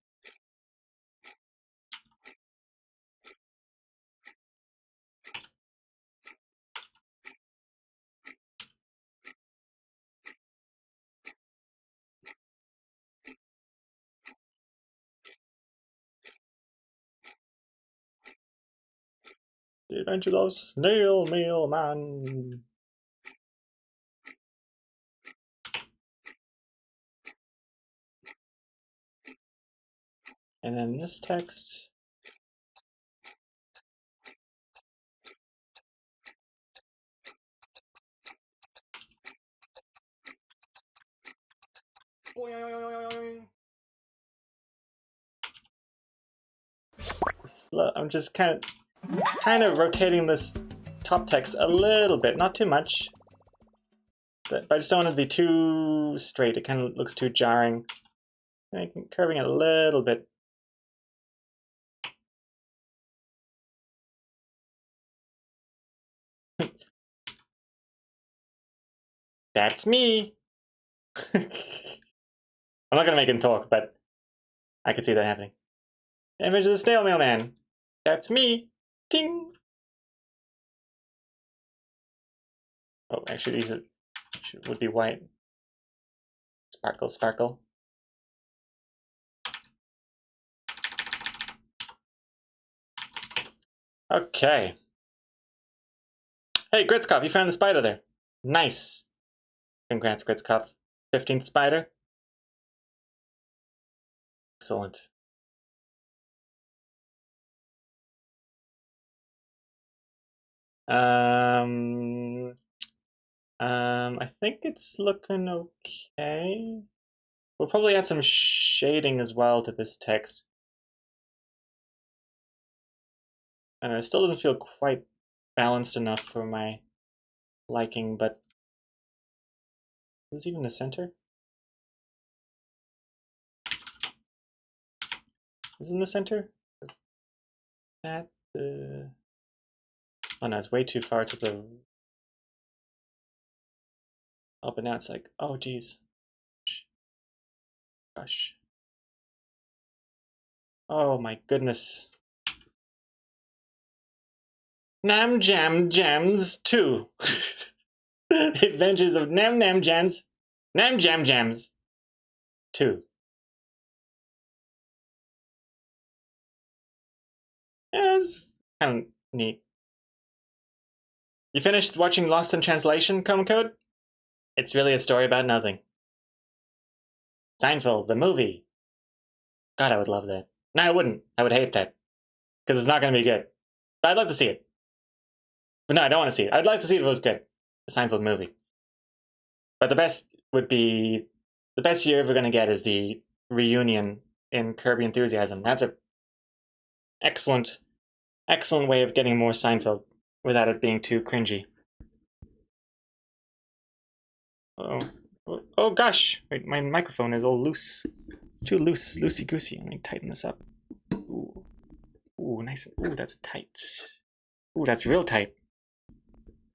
A: The Adventures of Snail Mailman. And then this text. I'm just kind of rotating this top text a little bit, not too much. But I just don't want it to be too straight. It kind of looks too jarring. Curving it a little bit. That's me. I'm not gonna make him talk, but I can see that happening. Image of the snail mailman. That's me. Ting. Oh, actually, these would be white. Sparkle, sparkle. Okay. Hey, Gritzkopf, you found the spider there. Nice. Congrats, Gritzkopf. 15th spider. Excellent. I think it's looking okay. We'll probably add some shading as well to this text. And it still doesn't feel quite balanced enough for my liking, but is this even the center? Is it in the center? That oh no, it's way too far to the. Oh, but now it's like, oh geez. Gosh. Oh my goodness. Nam Jam Jams 2. Adventures of Nam Nam Jams. Nam Jam Jams 2. Yeah, it's kind of neat. You finished watching Lost in Translation, Code? It's really a story about nothing. Seinfeld, the movie. God, I would love that. No, I wouldn't. I would hate that. Because it's not going to be good. But I'd love to see it. But no, I don't want to see it. I'd like to see it if it was good. The Seinfeld movie. But the best would be... The best you're ever going to get is the reunion in Curb Your Enthusiasm. That's an excellent, excellent way of getting more Seinfeld without it being too cringy. Oh gosh! Wait, my microphone is all loose. It's too loose, loosey-goosey. Let me tighten this up. Ooh. Ooh, nice. Ooh, that's tight. Ooh, that's real tight.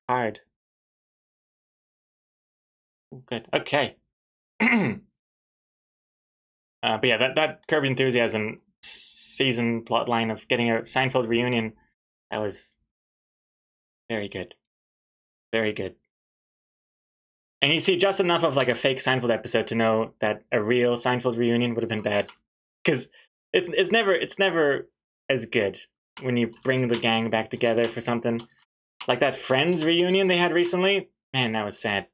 A: Hard. Ooh, good. Okay. But yeah, that Curb Your Enthusiasm season plotline of getting a Seinfeld reunion, that was very good. Very good. And you see just enough of like a fake Seinfeld episode to know that a real Seinfeld reunion would have been bad. Because it's never as good when you bring the gang back together for something. Like that Friends reunion they had recently. Man, that was sad.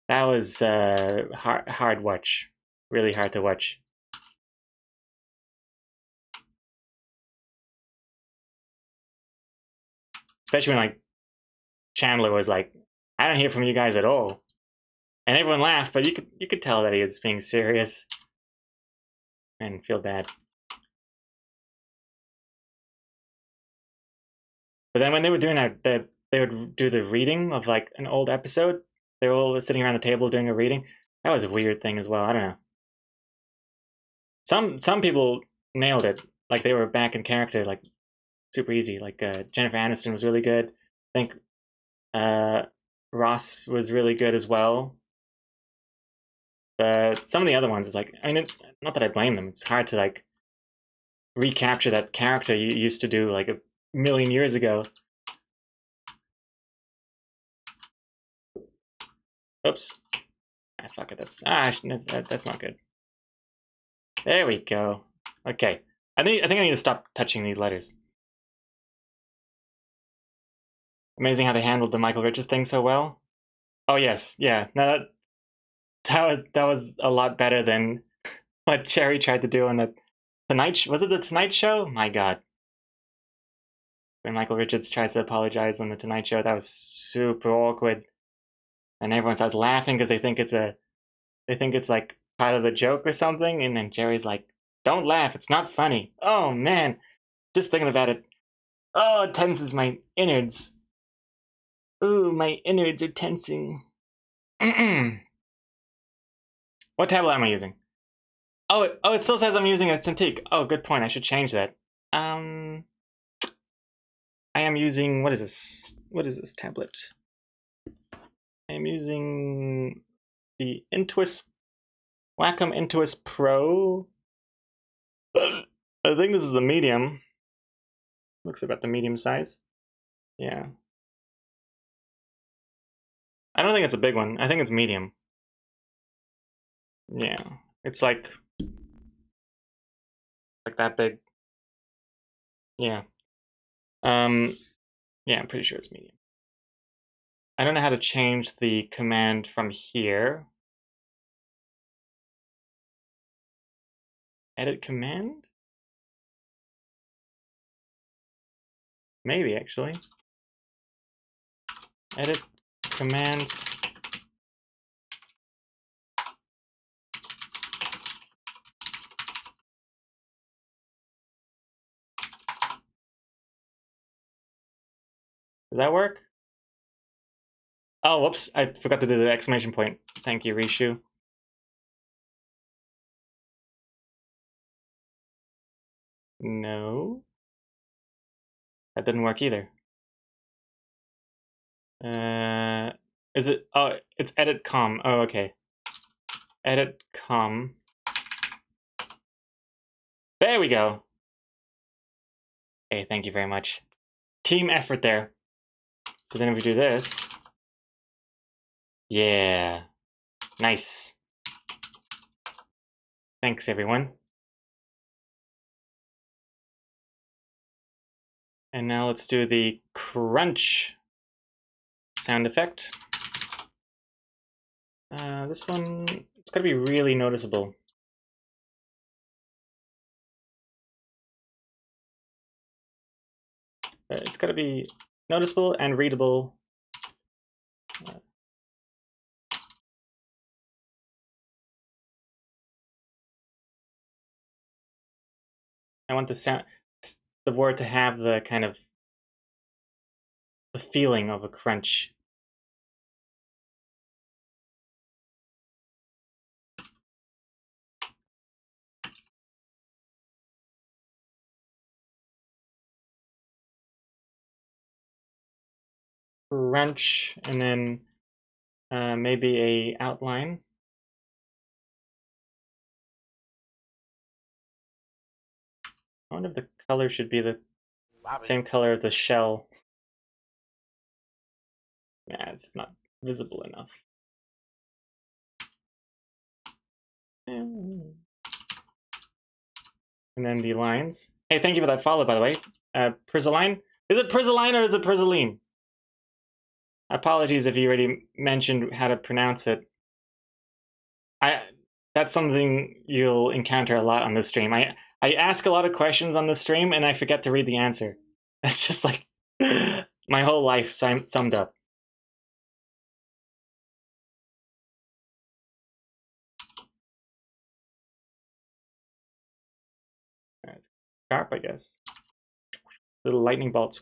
A: That was hard watch. Really hard to watch. Especially when like Chandler was like, I don't hear from you guys at all. And everyone laughed, but you could tell that he was being serious. And feel bad. But then when they were doing that, they would do the reading of like an old episode. They were all sitting around the table doing a reading. That was a weird thing as well. I don't know. Some people nailed it. Like they were back in character, like super easy. Like Jennifer Aniston was really good. I think Ross was really good as well. But some of the other ones is like, I mean, not that I blame them. It's hard to like recapture that character you used to do like a million years ago. Oops. Ah, fuck it. That's not good. There we go. Okay. I think I need to stop touching these letters. Amazing how they handled the Michael Richards thing so well. Oh yes, yeah. No, that was a lot better than what Cherry tried to do on the Tonight. Was it the Tonight Show? My God. When Michael Richards tries to apologize on the Tonight Show, that was super awkward, and everyone starts laughing because they think it's like part of the joke or something, and then Jerry's like, "Don't laugh, it's not funny." Oh man, just thinking about it. Oh, it tenses my innards. Ooh, my innards are tensing. What tablet am I using? Oh, it still says I'm using a Cintiq. Oh, good point. I should change that. I am using, what is this? What is this tablet? I am using the Wacom Intuos Pro. I think this is the medium. Looks about the medium size. Yeah. I don't think it's a big one. I think it's medium. Yeah. It's like that big. Yeah. Yeah, I'm pretty sure it's medium. I don't know how to change the command from here. Edit command? Maybe, actually. Edit command. Does that work? Oh, whoops. I forgot to do the exclamation point. Thank you, Rishu. No. That didn't work either. Is it? Oh, it's edit com. Oh, okay. Edit com. There we go. Okay, thank you very much. Team effort there. So then if we do this. Yeah. Nice. Thanks, everyone. And now let's do the crunch sound effect. This one, it's gotta be really noticeable. It's gotta be noticeable and readable. I want the word to have the kind of the feeling of a crunch. Crunch, and then maybe a outline. I wonder if the color should be the same color of the shell. Nah, it's not visible enough. And then the lines. Hey, thank you for that follow, by the way. Prisaline? Is it Prisaline or is it Prisaline? Apologies if you already mentioned how to pronounce it. That's something you'll encounter a lot on this stream. I ask a lot of questions on this stream and I forget to read the answer. That's just like my whole life summed up. Sharp, I guess. Little lightning bolts.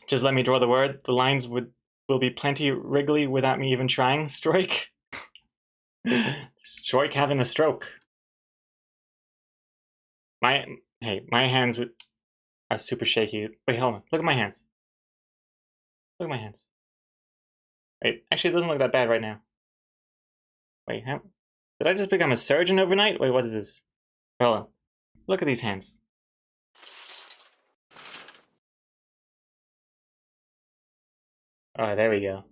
A: Just let me draw the word. The lines will be plenty wriggly without me even trying. Strike. Strike having a stroke. My hands are super shaky. Wait, hold on. Look at my hands. Look at my hands. Wait, actually, it doesn't look that bad right now. Wait, did I just become a surgeon overnight? Wait, what is this? Hold on. Look at these hands. Oh, there we go.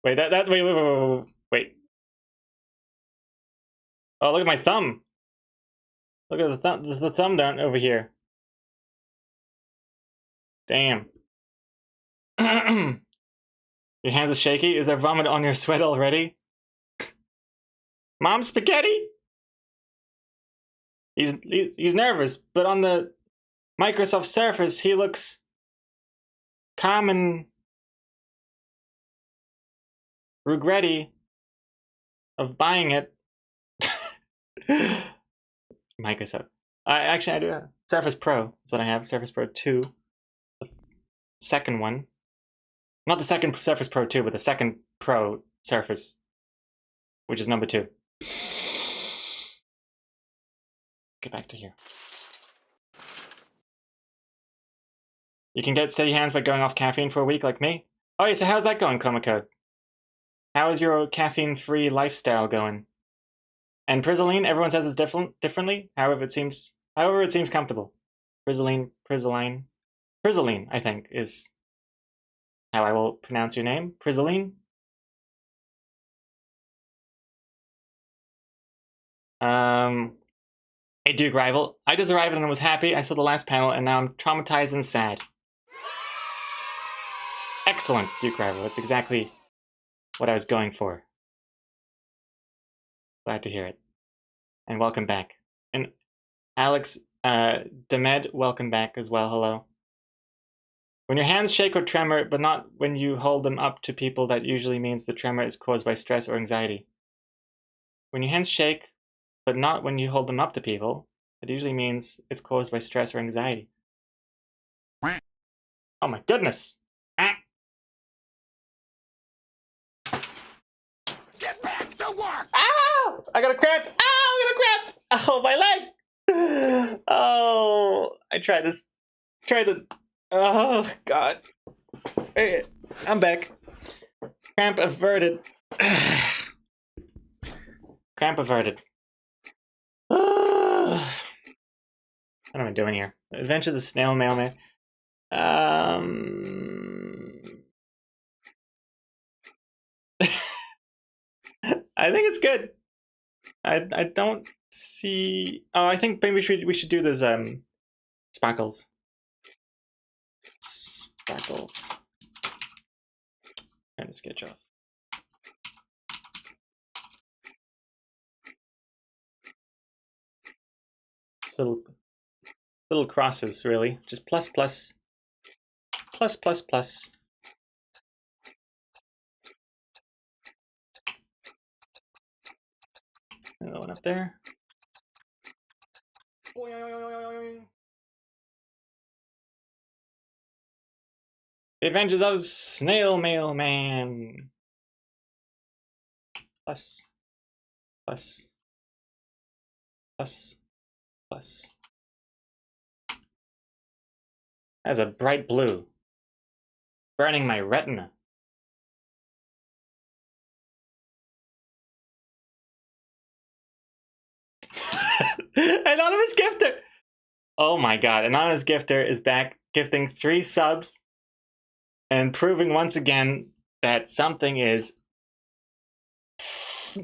A: Wait, wait. Oh, look at my thumb. Look at the thumb. There's the thumb down over here. Damn. Your hands are shaky? Is there vomit on your sweat already? Mom spaghetti? He's nervous, but on the Microsoft Surface, he looks calm and regretty of buying it. Microsoft. I do have Surface Pro. That's what I have. Surface Pro 2. The second one. Not the second Surface Pro 2, but the second Pro Surface, which is number 2. Get back to here. You can get steady hands by going off caffeine for a week like me. Oh yeah, so how's that going, Coma Code? How is your caffeine-free lifestyle going? And Prisoline, everyone says it's differently. However, it seems comfortable. Prisoline, I think, is how I will pronounce your name. Prisoline. Hey, Duke Rival. I just arrived and was happy. I saw the last panel, and now I'm traumatized and sad. Excellent, Duke Rival. That's exactly what I was going for. Glad to hear it. And welcome back. And Alex Demed, welcome back as well. Hello. When your hands shake or tremor, but not when you hold them up to people, that usually means the tremor is caused by stress or anxiety. When your hands shake, but not when you hold them up to people, that usually means it's caused by stress or anxiety. Oh my goodness!
C: Get back to work!
A: Ow! I got a cramp! Ow! I got a cramp! Oh, my leg! Oh, I tried this. Oh, God. Hey, I'm back. Cramp averted. Cramp averted. What am I doing here? Adventures of Snail, Mailman. I think it's good. I don't see. Oh, I think maybe we should do those sparkles. Sparkles. Kind of sketch off. Little crosses, really. Just plus. Another one up there. The Adventures of Snail Mailman. Plus. That's a bright blue. Burning my retina. Anonymous Gifter! Oh my god, Anonymous Gifter is back gifting 3 subs and proving once again that something is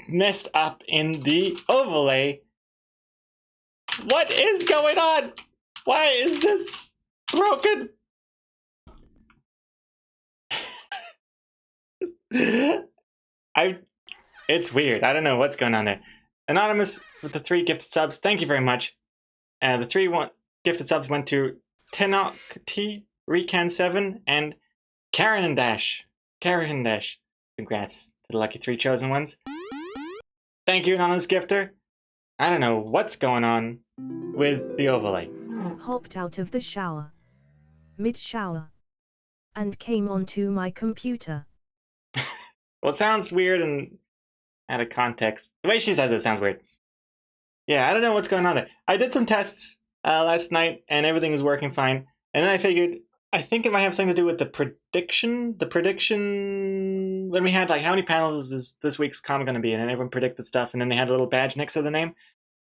A: messed up in the overlay. What is going on? Why is this broken? It's weird. I don't know what's going on there. Anonymous with the 3 gifted subs, thank you very much. The 3 gifted subs went to Tenok T, Recan7, and Karen Dash. Congrats to the lucky 3 chosen ones. Thank you, Anonymous Gifter. I don't know what's going on with the overlay.
B: Hopped out of the shower. Mid-shower. And came onto my computer.
A: Well, it sounds weird and out of context. The way she says it sounds weird. Yeah, I don't know what's going on there. I did some tests last night, and everything was working fine. And then I figured, I think it might have something to do with the prediction. The prediction when we had like how many panels is this week's comic going to be, and everyone predicted stuff, and then they had a little badge next to the name.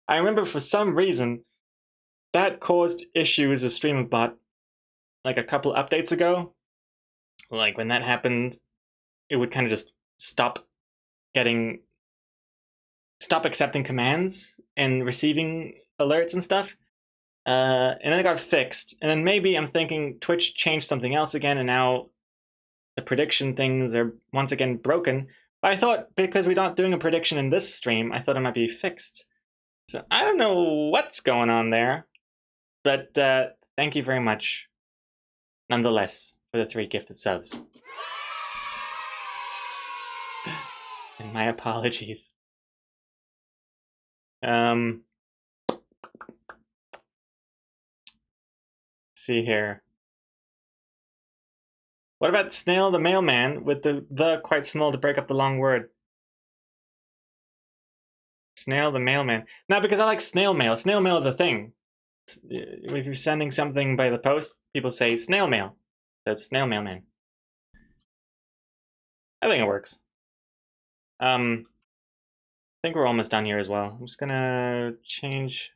A: I remember for some reason that caused issues with StreamBot like a couple updates ago. Like when that happened, it would kind of just stop accepting commands and receiving alerts and stuff. And then it got fixed. And then maybe I'm thinking Twitch changed something else again, and now the prediction things are once again broken. But I thought because we're not doing a prediction in this stream, I thought it might be fixed. So I don't know what's going on there. But thank you very much, nonetheless, for the 3 gifted subs. And my apologies. See here. What about Snail the Mailman with the quite small to break up the long word? Snail the Mailman. Now, because I like snail mail. Snail mail is a thing. If you're sending something by the post, people say snail mail. That's snail mailman. I think it works. I think we're almost done here as well. I'm just gonna change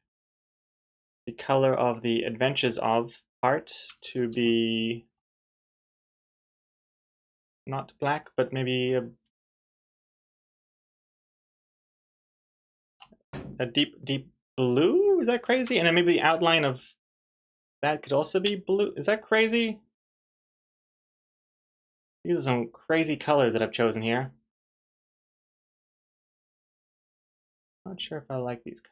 A: the color of the adventures of part to be not black, but maybe a deep blue? Is that crazy? And then maybe the outline of that could also be blue. Is that crazy? These are some crazy colors that I've chosen here. Not sure if I like these.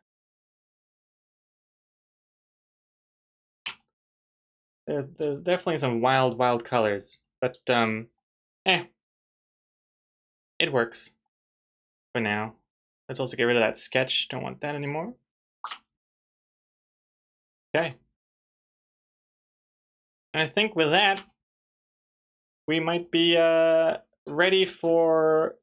A: There's definitely some wild colors, but it works for now. Let's also get rid of that sketch. Don't want that anymore. Okay. And I think with that, we might be ready for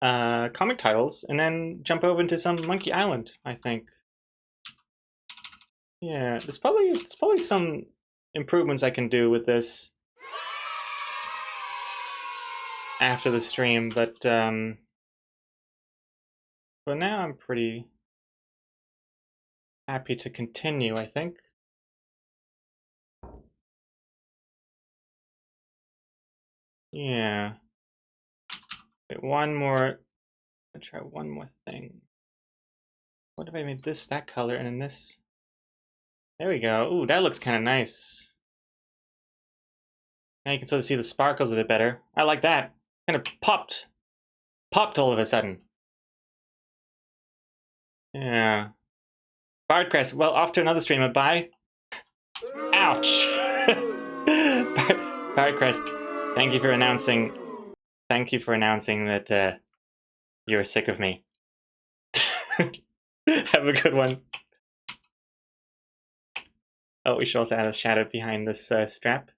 A: comic titles, and then jump over into some Monkey Island, I think. Yeah, there's probably some improvements I can do with this after the stream, but for now I'm pretty happy to continue, I think. Yeah. Wait, I'll try one more thing. What if I made this that color and then this? There we go. Ooh, that looks kind of nice. Now you can sort of see the sparkles a bit better. I like that. Kind of popped all of a sudden. Yeah. Bardcrest, well, off to another streamer. Bye. Ouch. Bardcrest, thank you for announcing that you're sick of me. Have a good one. Oh, we should also add a shadow behind this strap. I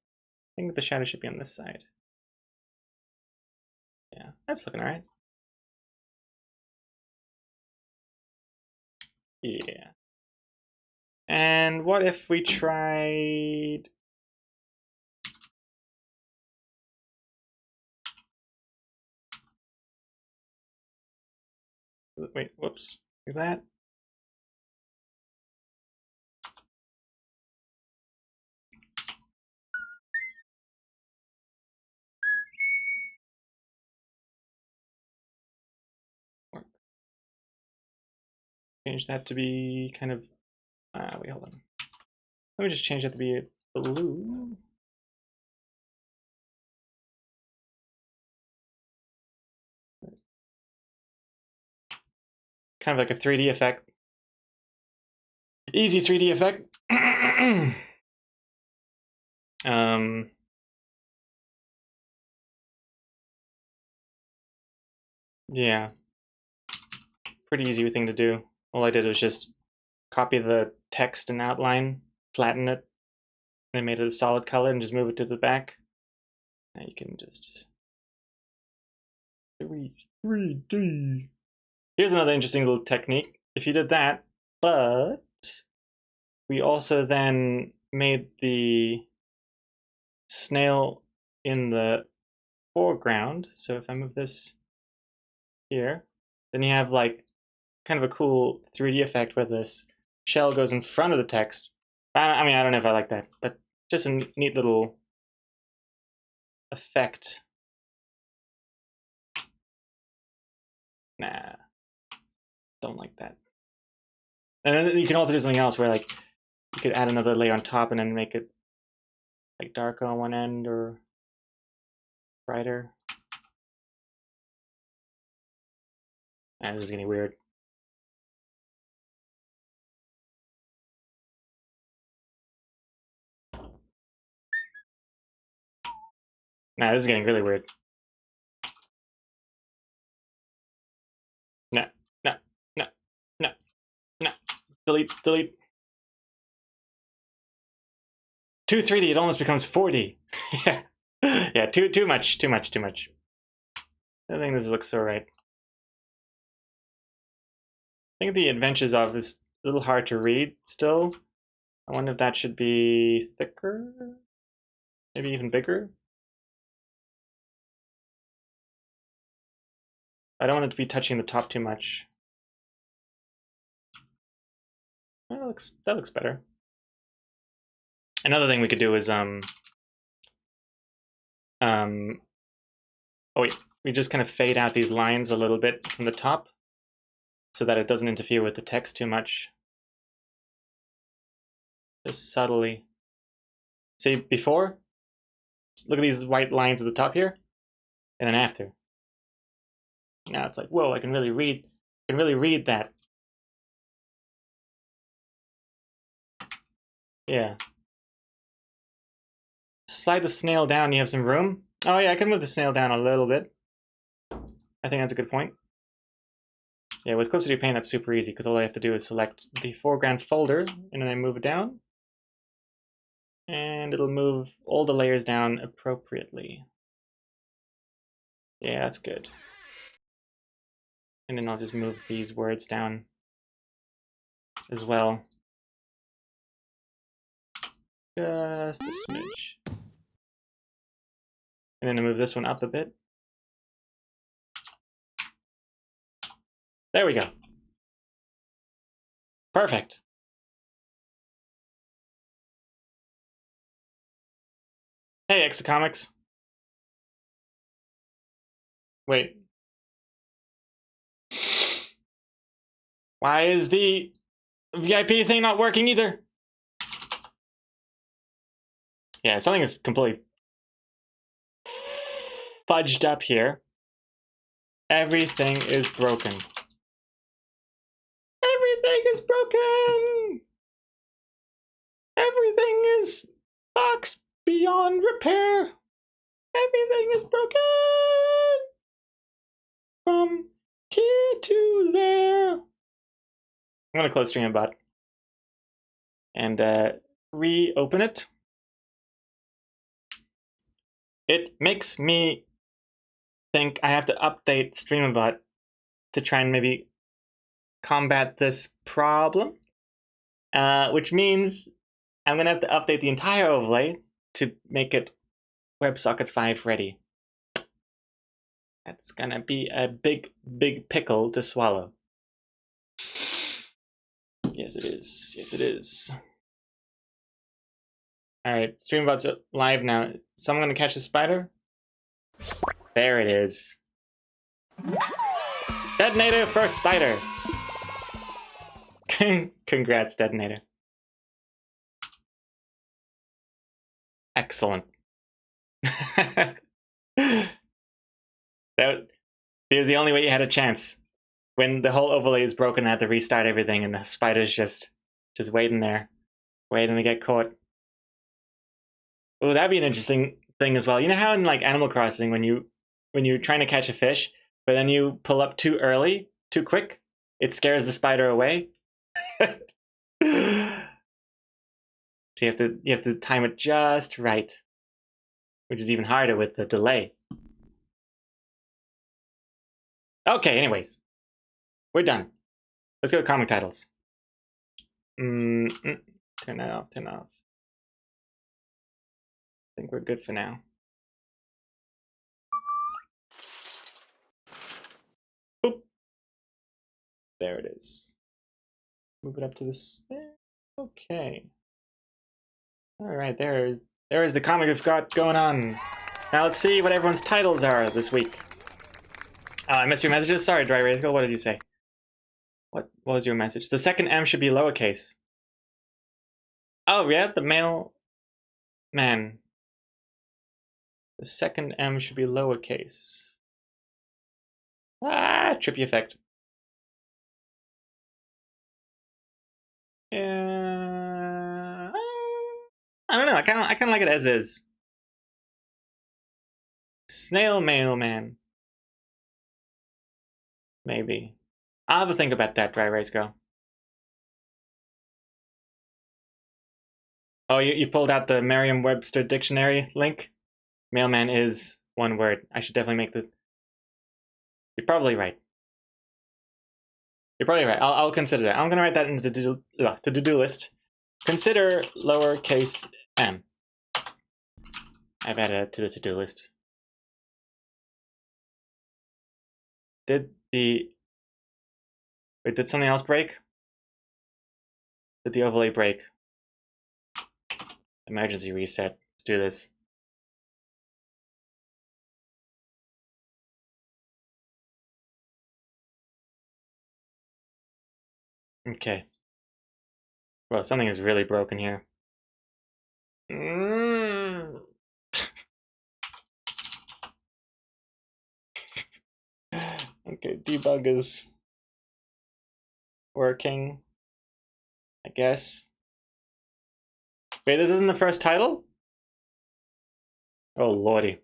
A: think the shadow should be on this side. Yeah, that's looking alright. Yeah. And what if we tried... Wait, whoops. Like that. Change that to be kind of... wait, hold on. Let me just change that to be blue. Kind of like a 3D effect. Easy 3D effect. Yeah. Pretty easy thing to do. All I did was just copy the text and outline, flatten it, and I made it a solid color and just move it to the back. Now you can just 3D. Here's another interesting little technique. If you did that, but we also then made the snail in the foreground. So if I move this here, then you have like kind of a cool 3D effect where this shell goes in front of the text. I mean, I don't know if I like that, but just a neat little effect. Nah, don't like that. And then you can also do something else where like you could add another layer on top and then make it like darker on one end or brighter. Nah, this is getting weird. Nah, this is getting really weird. No, no, no, no, no. Delete, delete. 3D, it almost becomes 4D. Yeah, yeah, too much. I think this looks alright. I think the Adventures of is a little hard to read still. I wonder if that should be thicker? Maybe even bigger? I don't want it to be touching the top too much. Well, that looks better. Another thing we could do is oh wait, we just kind of fade out these lines a little bit from the top so that it doesn't interfere with the text too much. Just subtly. See, before, look at these white lines at the top here, and then after. Now it's like, whoa, I can really read that. Yeah. Slide the snail down, you have some room. Oh yeah, I can move the snail down a little bit. I think that's a good point. Yeah, with closer to your pane, that's super easy because all I have to do is select the foreground folder and then I move it down. And it'll move all the layers down appropriately. Yeah, that's good. And then I'll just move these words down as well. Just a smidge. And then I move this one up a bit. There we go. Perfect. Hey, Exacomics. Wait. Why is the VIP thing not working either? Yeah, something is completely fudged up here. Everything is broken. Everything is broken! Everything is boxed beyond repair. Everything is broken! From here to there. I'm gonna close StreamBot and reopen it. It makes me think I have to update StreamBot to try and maybe combat this problem, which means I'm gonna have to update the entire overlay to make it WebSocket 5 ready. That's gonna be a big pickle to swallow. Yes, it is. Yes, it is. All right, StreamBot's live now. Someone gonna catch the spider? There it is. Detonator for spider. Congrats, Detonator. Excellent. That is the only way you had a chance. When the whole overlay is broken, I had to restart everything, and the spider's just waiting there, waiting to get caught. Oh, that'd be an interesting thing as well. You know how in like Animal Crossing, when you're trying to catch a fish, but then you pull up too early, too quick, it scares the spider away. So you have to time it just right, which is even harder with the delay. Okay, anyways. We're done. Let's go to comic titles. Turn that off, turn that off. I think we're good for now. Boop. There it is. Move it up to this there. Okay. Alright, there is the comic we've got going on. Now let's see what everyone's titles are this week. Oh, I missed your messages? Sorry, Dry Razgo, what did you say? What was your message? The second M should be lowercase. Oh, yeah, the Mailman. The second M should be lowercase. Ah, trippy effect. Yeah, I don't know. I kind of like it as is. Snail Mailman. Maybe. I'll have a think about that, Dry Race Girl. Oh, you pulled out the Merriam-Webster dictionary link? Mailman is one word. I should definitely make this. You're probably right. You're probably right. I'll consider that. I'm gonna write that into the to-do list. Consider lowercase m. I've added it to the to-do list. Did something else break? Did the overlay break? Emergency reset. Let's do this. Okay. Well, something is really broken here. Okay, debug is working, I guess. Wait, this isn't the first title? Oh, lordy.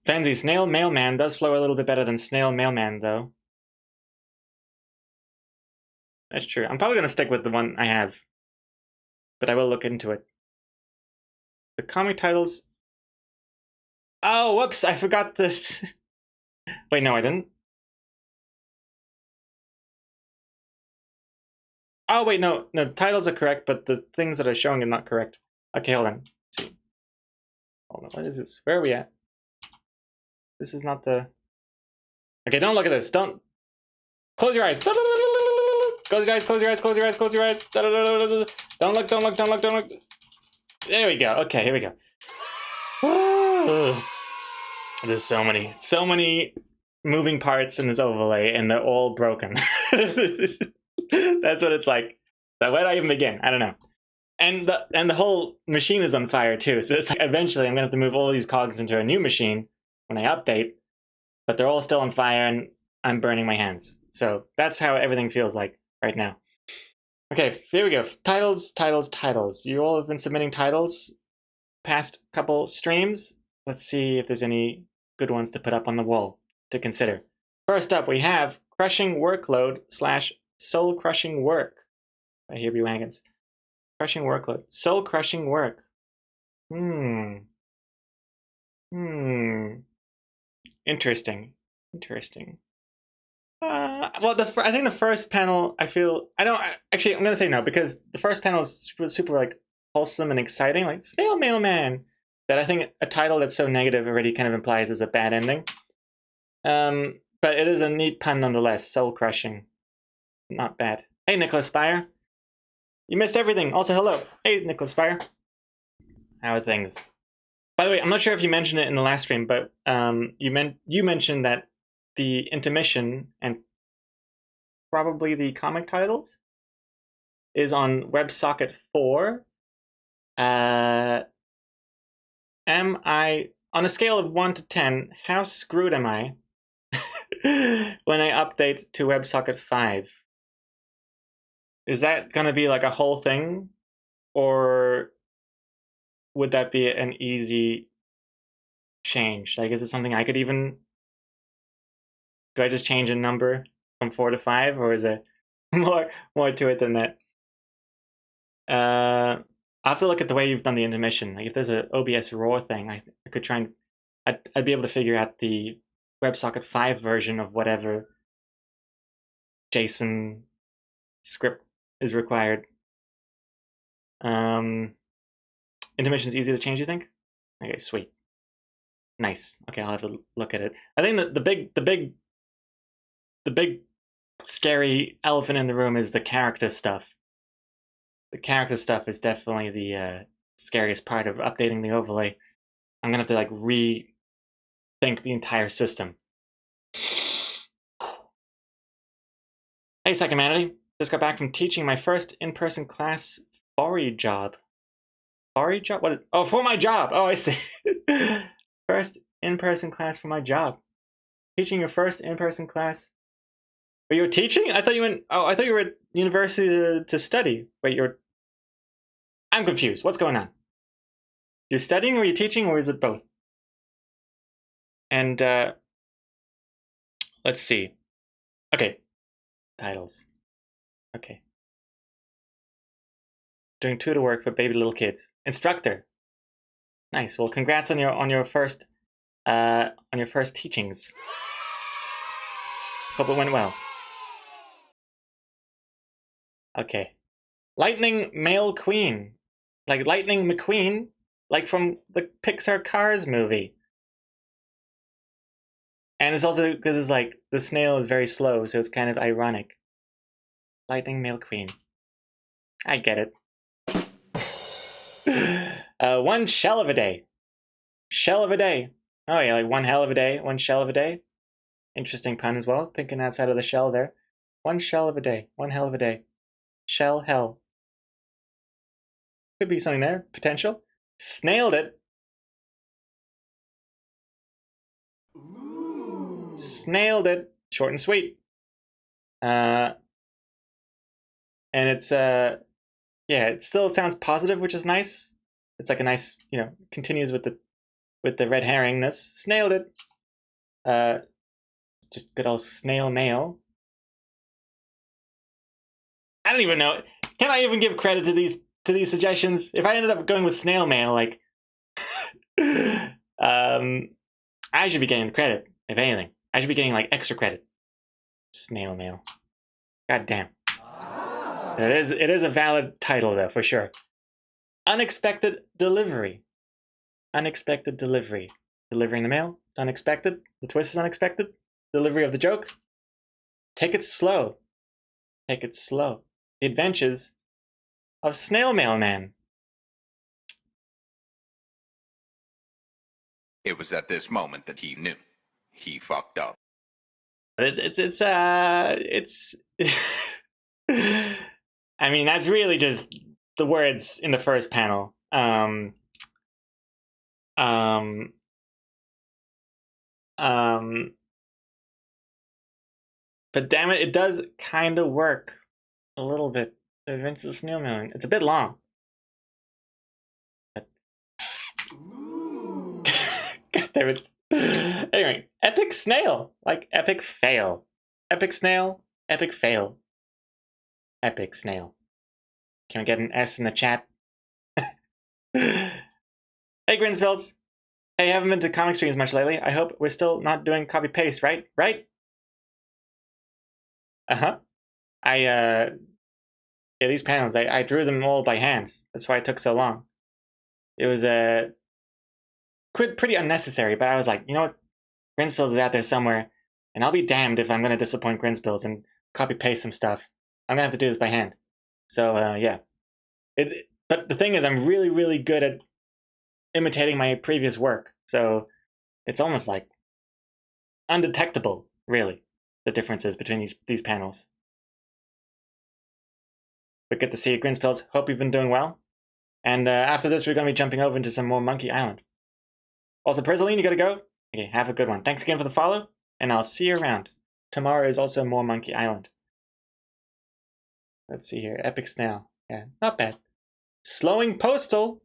A: Fancy, Snail Mailman does flow a little bit better than Snail Mailman, though. That's true. I'm probably going to stick with the one I have, but I will look into it. The comic titles... Oh, whoops, I forgot this. Wait, no, I didn't. Oh, wait, no, the titles are correct, but the things that are showing are not correct. Okay, hold on. Let's see. Hold on, what is this? Where are we at? This is not the... Okay, don't look at this. Don't... Close your eyes. Close your eyes, close your eyes, close your eyes, close your eyes. Don't look, don't look, don't look, don't look. There we go. Okay, here we go. There's so many moving parts in this overlay, and they're all broken. That's what it's like. So where do I even begin? I don't know. And the whole machine is on fire too. So it's like eventually I'm gonna have to move all these cogs into a new machine when I update, but they're all still on fire and I'm burning my hands. So that's how everything feels like right now. Okay, here we go. Titles, titles, titles. You all have been submitting titles past couple streams. Let's see if there's any good ones to put up on the wall to consider. First up, we have Crushing Workload / Soul Crushing Work by Hebrew Wagons. Crushing Workload. Soul Crushing Work. Interesting. Interesting. Well, I think the first panel, I'm gonna say no, because the first panel is super like wholesome and exciting, like Snail Mailman. That I think a title that's so negative already kind of implies is a bad ending. But it is a neat pun nonetheless. Soul crushing, not bad. Hey, Nicholas Spire, you missed everything. Also, hello. Hey, Nicholas Spire. How are things? By the way, I'm not sure if you mentioned it in the last stream, but you mentioned that the intermission and probably the comic titles is on WebSocket 4. Am I, on a scale of 1 to 10, how screwed am I when I update to WebSocket 5? Is that going to be like a whole thing? Or would that be an easy change? Like, is it something I could even... Do I just change a number from 4 to 5? Or is it more to it than that? I'll have to look at the way you've done the intermission. Like, if there's an OBS RAW thing, I could try and I'd be able to figure out the WebSocket 5 version of whatever JSON script is required. Intermission's easy to change, you think? Okay, sweet. Nice. Okay, I'll have to look at it. I think that the big scary elephant in the room is the character stuff. The character stuff is definitely the scariest part of updating the overlay. I'm gonna have to like rethink the entire system. Hey, Second Humanity. Just got back from teaching my first in-person class Fori job. Fori job? What? Oh, for my job. Oh, I see. First in-person class for my job. Teaching your first in-person class. Were you teaching? I thought you went. Oh, I thought you were at university to study. Wait, you're. I'm confused. What's going on? You're studying, or you're teaching, or is it both? And let's see. Okay, titles. Okay. Doing tutor work for baby little kids. Instructor. Nice. Well, congrats on your first teachings. Hope it went well. Okay. Lightning Male Queen. Like Lightning McQueen, like from the Pixar Cars movie. And it's also because it's like the snail is very slow, so it's kind of ironic. Lightning Male Queen. I get it. One shell of a day. Shell of a day. Oh yeah, like one hell of a day, one shell of a day. Interesting pun as well, thinking outside of the shell there. One shell of a day, one hell of a day. Shell hell. Could be something there, potential. Snailed it. Snailed it. Short and sweet. And it's yeah, it still sounds positive, which is nice. It's like a nice, continues with the red herringness. Snailed it. Just good old snail mail. I don't even know. Can I even give credit to these suggestions? If I ended up going with snail mail, like, I should be getting the credit. If anything, I should be getting like extra credit. Snail mail. God damn. It is a valid title though, for sure. Unexpected delivery. Unexpected delivery. Delivering the mail. It's unexpected. The twist is unexpected. Delivery of the joke. Take it slow. Take it slow. The adventures of Snail Mailman.
C: It was at this moment that he knew. He fucked up.
A: It's I mean, that's really just the words in the first panel. But damn it, it does kind of work a little bit. Adventures of Snail Mailman. It's a bit long. But... God damn it. Anyway, epic snail. Like epic fail. Epic snail, epic fail. Epic snail. Can we get an S in the chat? Hey, Grinspills. Hey, I haven't been to comic streams much lately. I hope we're still not doing copy-paste, right? Right? Uh-huh. Yeah, these panels, I drew them all by hand. That's why it took so long. It was pretty unnecessary, but I was like, you know what? Grinspills is out there somewhere, and I'll be damned if I'm going to disappoint Grinspills and copy-paste some stuff. I'm going to have to do this by hand. So, yeah. But the thing is, I'm really, really good at imitating my previous work. So it's almost like undetectable, really, the differences between these panels. But good to see you, Grinspills. Hope you've been doing well. And after this, we're going to be jumping over into some more Monkey Island. Also, Prisoline, you got to go? Okay, have a good one. Thanks again for the follow, and I'll see you around. Tomorrow is also more Monkey Island. Let's see here. Epic Snail. Yeah, not bad. Slowing Postal.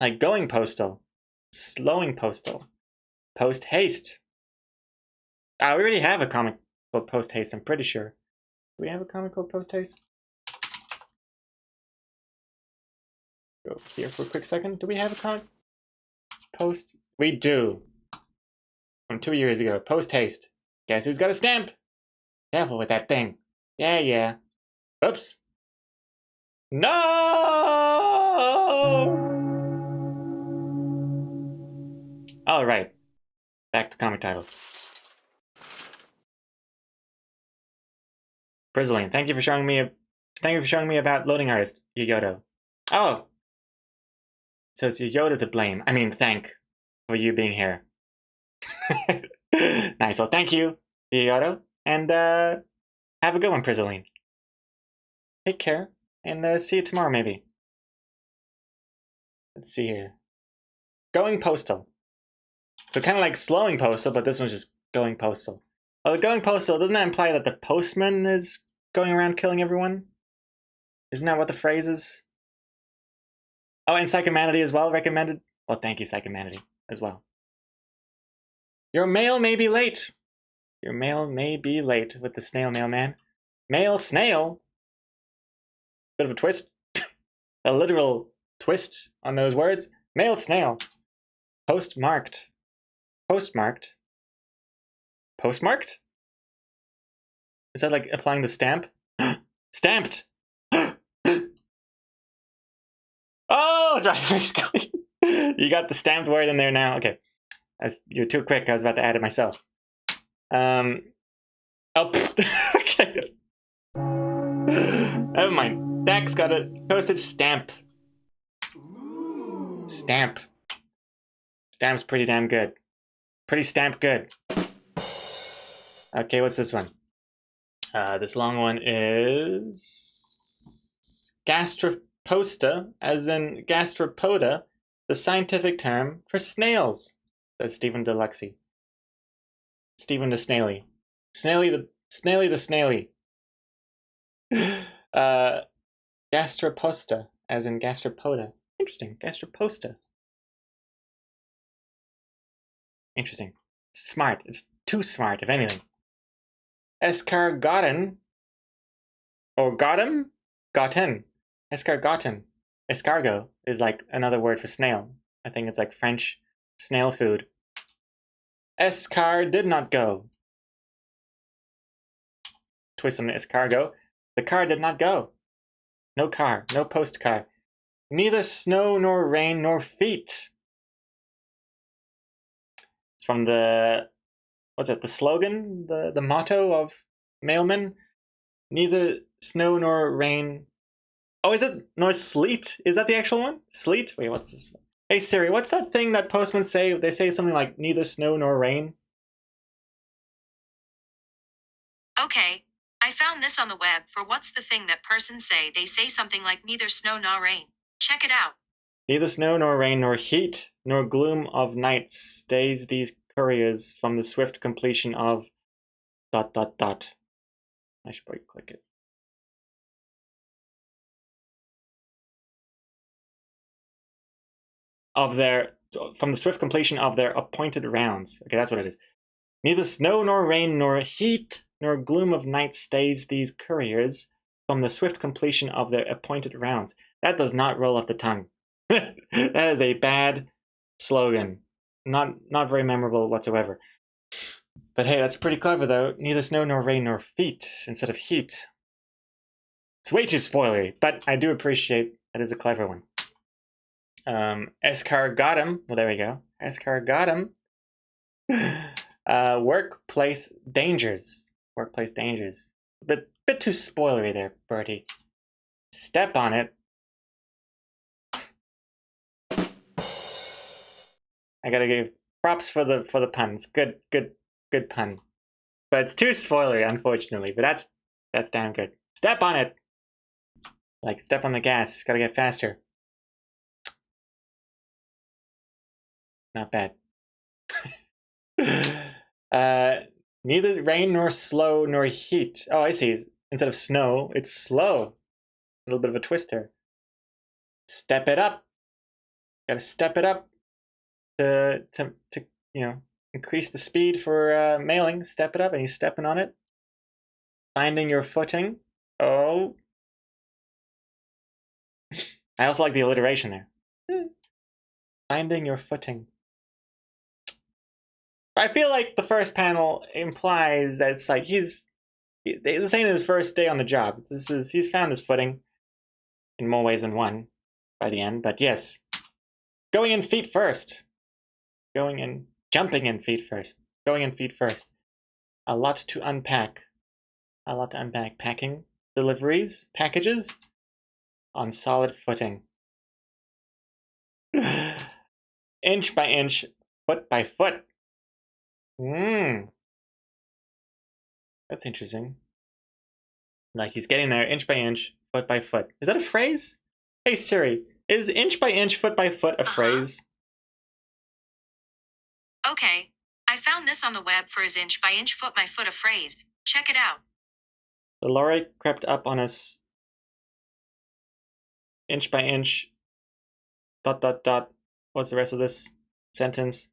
A: Like going postal. Slowing Postal. Post Haste. We already have a comic called Post Haste, I'm pretty sure. Do we have a comic called Post Haste? Go here for a quick second. Do we have a comic? Post? We do. from 2 years ago. Post haste. Guess who's got a stamp? Careful with that thing. Yeah, yeah. Oops. No! All right. Back to comic titles. Brizzling, thank you for showing me about loading artist Yoyoto. Oh, so it's Yoyoto to blame. I mean, thank for you being here. Nice. Well, thank you, Yoyoto, and have a good one, Prizzling. Take care, and see you tomorrow, maybe. Let's see here. Going postal. So kind of like slowing postal, but this one's just going postal. Well, going postal, doesn't that imply that the postman is going around killing everyone? Isn't that what the phrase is? Oh, and Psychomanity as well recommended? Well, thank you, Psychomanity, as well. Your mail may be late. Your mail may be late with the snail mailman. Mail snail? Bit of a twist. A literal twist on those words. Mail snail. Postmarked. Postmarked? Postmarked? Is that like applying the stamp? Stamped! Oh, dry erase clean. You got the stamped word in there now. Okay. You're too quick. I was about to add it myself. Oh, okay. Never mind. Dax got a postage stamp. Stamp. Stamp's pretty damn good. Pretty stamp good. Okay, what's this one? This long one is gastroposta, as in gastropoda, the scientific term for snails, says Stephen Deluxey. Stephen the Snaily. Snaily the Snaily. Gastroposta, as in gastropoda. Interesting. Gastroposta. Interesting. Smart. It's too smart, if anything. Escargotten. Or gotten? Gotten. Escargotten. Escargot is like another word for snail. I think it's like French snail food. Escar did not go. Twist on the escargot. The car did not go. No car. No post car. Neither snow nor rain nor feet. It's from the, what's it, the slogan? The motto of Mailman? Neither snow nor rain. Oh, is it nor sleet? Is that the actual one? Sleet? Wait, what's this one? Hey Siri, what's that thing that postmen say? They say something like neither snow nor rain.
D: Okay, I found this on the web for what's the thing that persons say. They say something like neither snow nor rain. Check it out.
A: Neither snow nor rain nor heat nor gloom of night stays these couriers from the swift completion of ... I should probably click it. From the swift completion of their appointed rounds. Okay, that's what it is. Neither snow nor rain nor heat nor gloom of night stays these couriers from the swift completion of their appointed rounds. That does not roll off the tongue. That is a bad slogan. Not very memorable whatsoever. But hey, that's pretty clever though. Neither snow nor rain nor feet instead of heat. It's way too spoilery, but I do appreciate that is a clever one. Escargotum. Well, there we go. Escargotum. Workplace dangers. Workplace dangers. Bit too spoilery there, Bertie. Step on it. I gotta give props for the puns. Good pun. But it's too spoilery, unfortunately. But that's damn good. Step on it. Like step on the gas. Gotta get faster. Not bad. Neither rain nor slow nor heat. Oh, I see. Instead of snow, it's slow. A little bit of a twist here. Step it up. Gotta step it up to increase the speed for mailing. Step it up, and he's stepping on it. Finding your footing. Oh. I also like the alliteration there. Finding your footing. I feel like the first panel implies that it's like this ain't his first day on the job. He's found his footing in more ways than one by the end. But yes, going in feet first, jumping in feet first, going in feet first. A lot to unpack. Packing, deliveries, packages on solid footing. Inch by inch, foot by foot. That's interesting. Like he's getting there inch by inch, foot by foot. Is that a phrase? Hey Siri, is inch by inch, foot by foot a phrase?
D: Okay, I found this on the web for is inch by inch, foot by foot a phrase. Check it out.
A: The lorry crept up on us inch by inch, ... What's the rest of this sentence?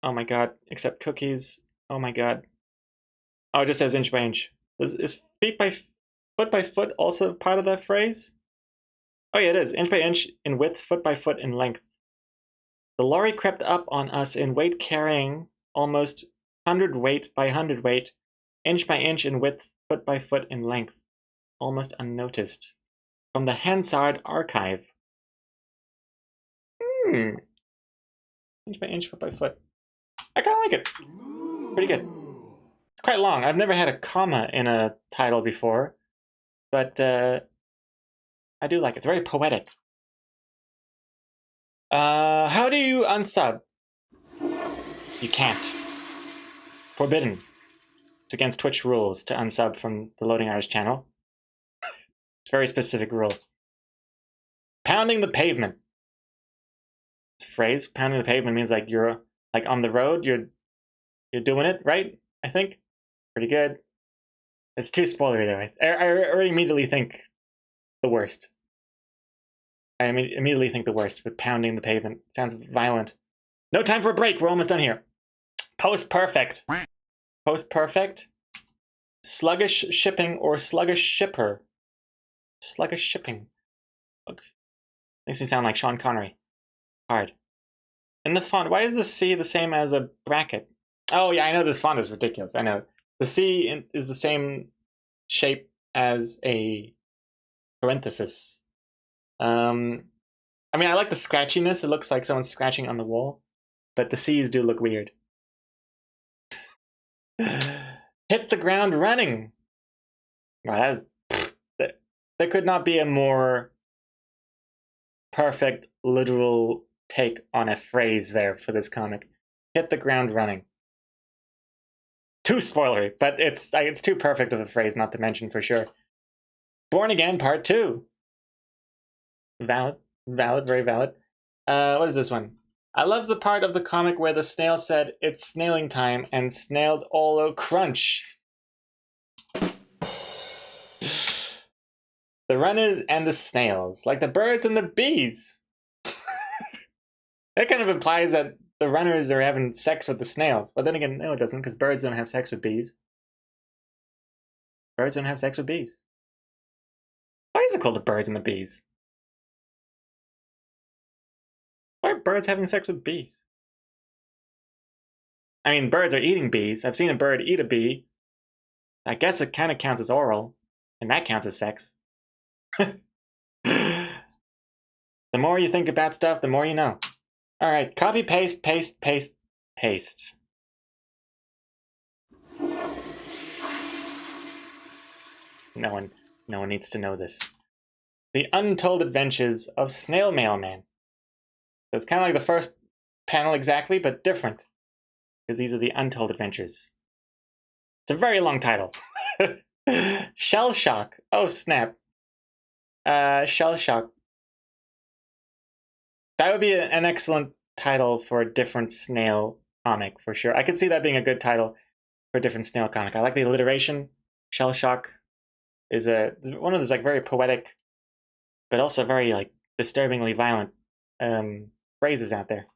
A: Oh my god, except cookies. Oh my god. Oh, it just says inch by inch. Is foot by foot also part of that phrase? Oh yeah, it is. Inch by inch in width, foot by foot in length. The lorry crept up on us in weight, carrying almost 100 weight by 100 weight, inch by inch in width, foot by foot in length, almost unnoticed. From the Hansard archive. Inch by inch, foot by foot. I kind of like it. Pretty good. It's quite long. I've never had a comma in a title before, but I do like it. It's very poetic. How do you unsub? You can't. Forbidden. It's against Twitch rules to unsub from the Loading Hours channel. It's a very specific rule. Pounding the pavement. It's a phrase. Pounding the pavement means like you're like on the road. You're doing it right. I think. Pretty good. It's too spoilery though. I already immediately think the worst. I immediately think the worst with pounding the pavement. Sounds violent. No time for a break. We're almost done here. Post perfect. Post perfect. Sluggish shipping or sluggish shipper. Sluggish shipping. Ugh. Makes me sound like Sean Connery. Hard. And the font. Why is the C the same as a bracket? Oh yeah, I know this font is ridiculous. I know. The C is the same shape as a parenthesis. I mean, I like the scratchiness. It looks like someone's scratching on the wall, but the C's do look weird. Hit the ground running. Well, there could not be a more perfect literal take on a phrase there for this comic. Hit the ground running. Too spoilery, but it's too perfect of a phrase not to mention for sure. Born Again Part 2. Valid, very valid. What is this one? I love the part of the comic where the snail said, "It's snailing time," and snailed all o crunch. The runners and the snails, like the birds and the bees. That kind of implies that the runners are having sex with the snails. But then again, no, it doesn't, because birds don't have sex with bees. Birds don't have sex with bees. Why is it called the birds and the bees? Why are birds having sex with bees? I mean, birds are eating bees. I've seen a bird eat a bee. I guess it kind of counts as oral, and that counts as sex. The more you think about stuff, the more you know. All right, copy, paste, paste, paste, paste. No one needs to know this. The Untold Adventures of Snail Mailman. So it's kind of like the first panel exactly, but different, because these are the Untold Adventures. It's a very long title. Shell Shock. Oh snap. Shell Shock. That would be an excellent title for a different Snail comic, for sure. I could see that being a good title for a different Snail comic. I like the alliteration. Shell Shock is one of those like very poetic, but also very like disturbingly violent phrases out there.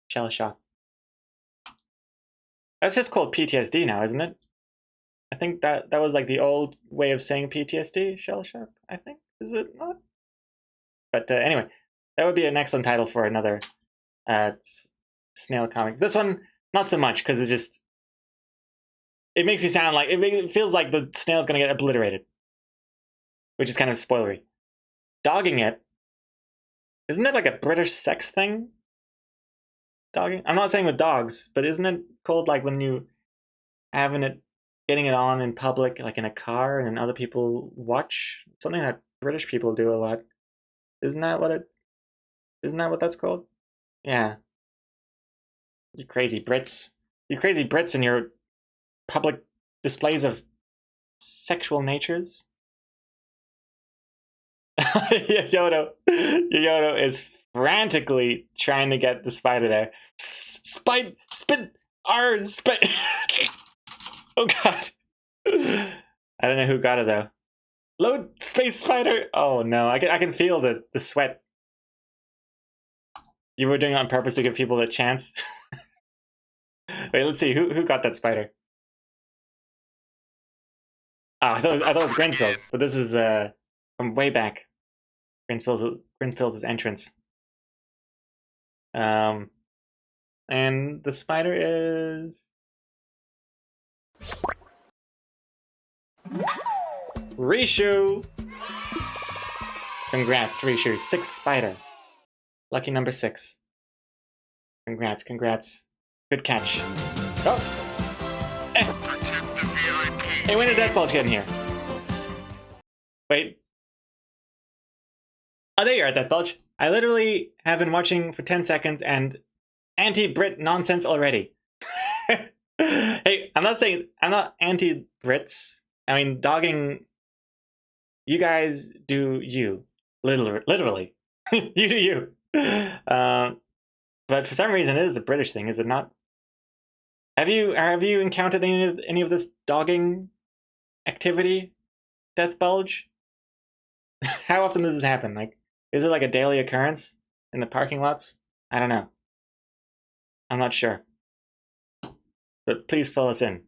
A: Shell Shock. That's just called PTSD now, isn't it? I think that was like the old way of saying PTSD. Shell Shock, I think. Is it not? But anyway, that would be an excellent title for another Snail comic. This one Not so much, because it makes me sound like, it feels like the snail's gonna get obliterated. Which is kind of spoilery. Dogging it, isn't that like a British sex thing? Dogging? I'm not saying with dogs, but isn't it called like when you getting it on in public, like in a car, and then other people watch? Something that British people do a lot. Isn't that what that's called? Yeah. You crazy Brits. You crazy Brits and your public displays of sexual natures. Yodo is frantically trying to get the spider there. Spit! Oh god. I don't know who got it though. Load space spider! Oh no, I can feel the sweat. You were doing it on purpose to give people a chance? Wait, let's see, who got that spider? Oh, I thought it was Grinspills, but this is from way back. Grinspills' entrance. And the spider is Rishu! Congrats, Rishu. 6 spider. Lucky number 6. Congrats. Good catch. Oh! Hey, when did that bulge get in here? Wait. Oh, there you are, Death Bulge. I literally have been watching for 10 seconds and anti-Brit nonsense already. Hey, I'm not anti-Brits. I mean, dogging, you guys do you. Literally. You do you. But for some reason, it is a British thing, is it not? Have you encountered any of this dogging activity, Death Bulge? How often does this happen? Like, is it like a daily occurrence in the parking lots? I don't know. I'm not sure. But please fill us in.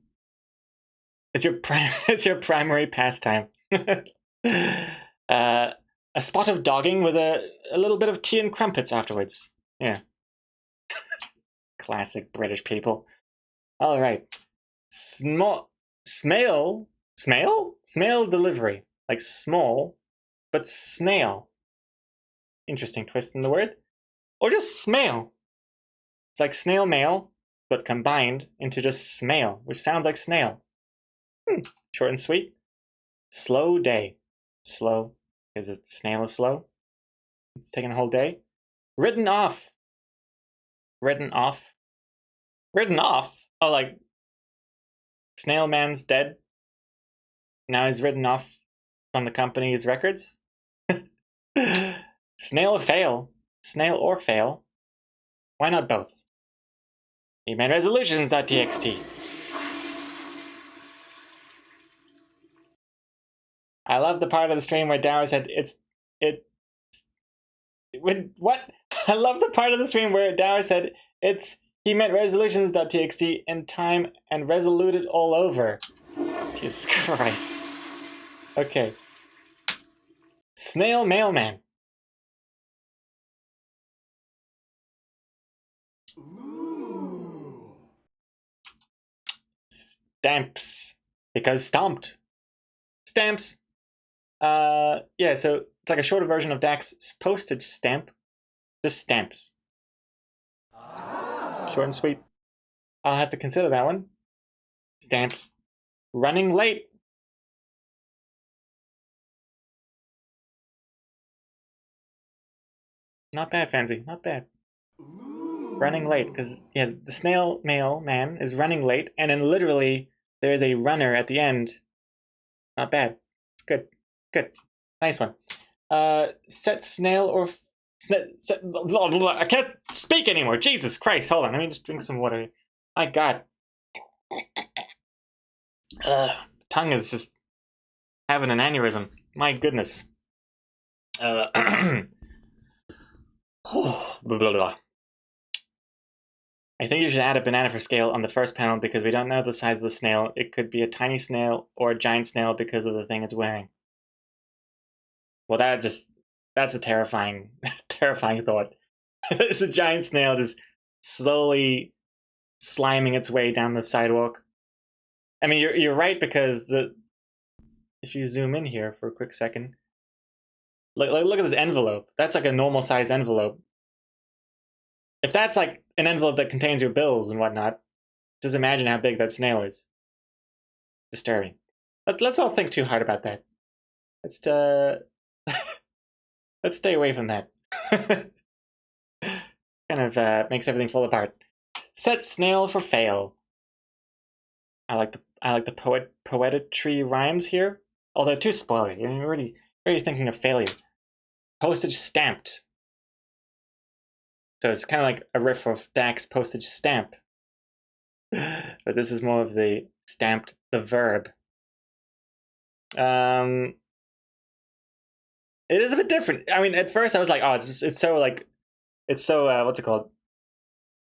A: It's your primary pastime. A spot of dogging with a little bit of tea and crumpets afterwards. Yeah. Classic British people. All right. Snail delivery. Like small, but snail. Interesting twist in the word. Or just smail. It's like snail mail, but combined into just smail, which sounds like snail. Short and sweet. Slow day. Slow. Because snail is slow. It's taking a whole day. Written off. Written off. Written off? Oh, like Snail Man's dead. Now he's written off from the company's records. Snail or fail. Snail or fail. Why not both? Email resolutions.txt. I love the part of the stream where Dower said what? I love the part of the stream where Dower said he meant resolutions.txt in time and resoluted all over. Jesus Christ. Okay. Snail Mailman. Ooh. Stamps. Because stomped. Stamps. Yeah, so it's like a shorter version of Dax's postage stamp. Just stamps. Short and sweet. I'll have to consider that one. Stamps. Running late. Not bad, Fancy. Not bad. Ooh. Running late, because yeah, the snail mail man is running late, and then literally there is a runner at the end. Not bad. It's good. Good. Nice one. Set snail or I can't speak anymore. Jesus Christ. Hold on. Let me just drink some water. My God. Tongue is just having an aneurysm. My goodness. Blah, blah, blah. I think you should add a banana for scale on the first panel because we don't know the size of the snail. It could be a tiny snail or a giant snail because of the thing it's wearing. Well, that's a terrifying, terrifying thought. It's a giant snail just slowly sliming its way down the sidewalk. I mean, you're right, because if you zoom in here for a quick second, look at this envelope. That's like a normal size envelope. If that's like an envelope that contains your bills and whatnot, just imagine how big that snail is. Disturbing. Let's all think too hard about that. Let's let's stay away from that. Kind of makes everything fall apart. Set snail for fail. I like the poetry rhymes here, although too spoilery. You're already thinking of failure. Postage stamped. So it's kind of like a riff of Dak's postage stamp, but this is more of the stamped, the verb. It is a bit different. I mean, at first I was like, oh, it's so like, it's so what's it called?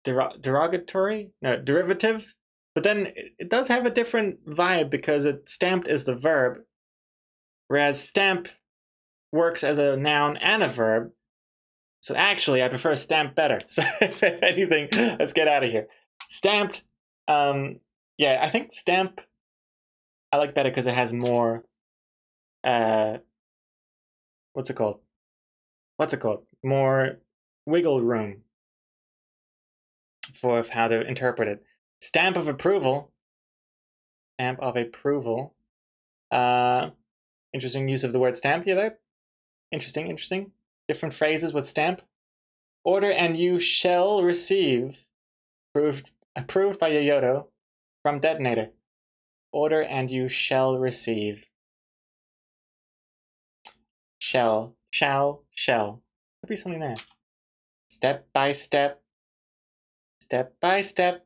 A: Derogatory? No, derivative. But then it does have a different vibe, because stamped is the verb, whereas stamp works as a noun and a verb. So actually, I prefer stamp better. So if anything, let's get out of here. Stamped. Yeah, I think stamp I like better because it has more. What's it called? More wiggle room for how to interpret it. Stamp of approval. Stamp of approval. Interesting use of the word stamp. Yeah, that interesting. Different phrases with stamp. Order and you shall receive. Approved by Yoyoto from Detonator. Order and you shall receive. Shall. Could be something there. Step by step. Step by step.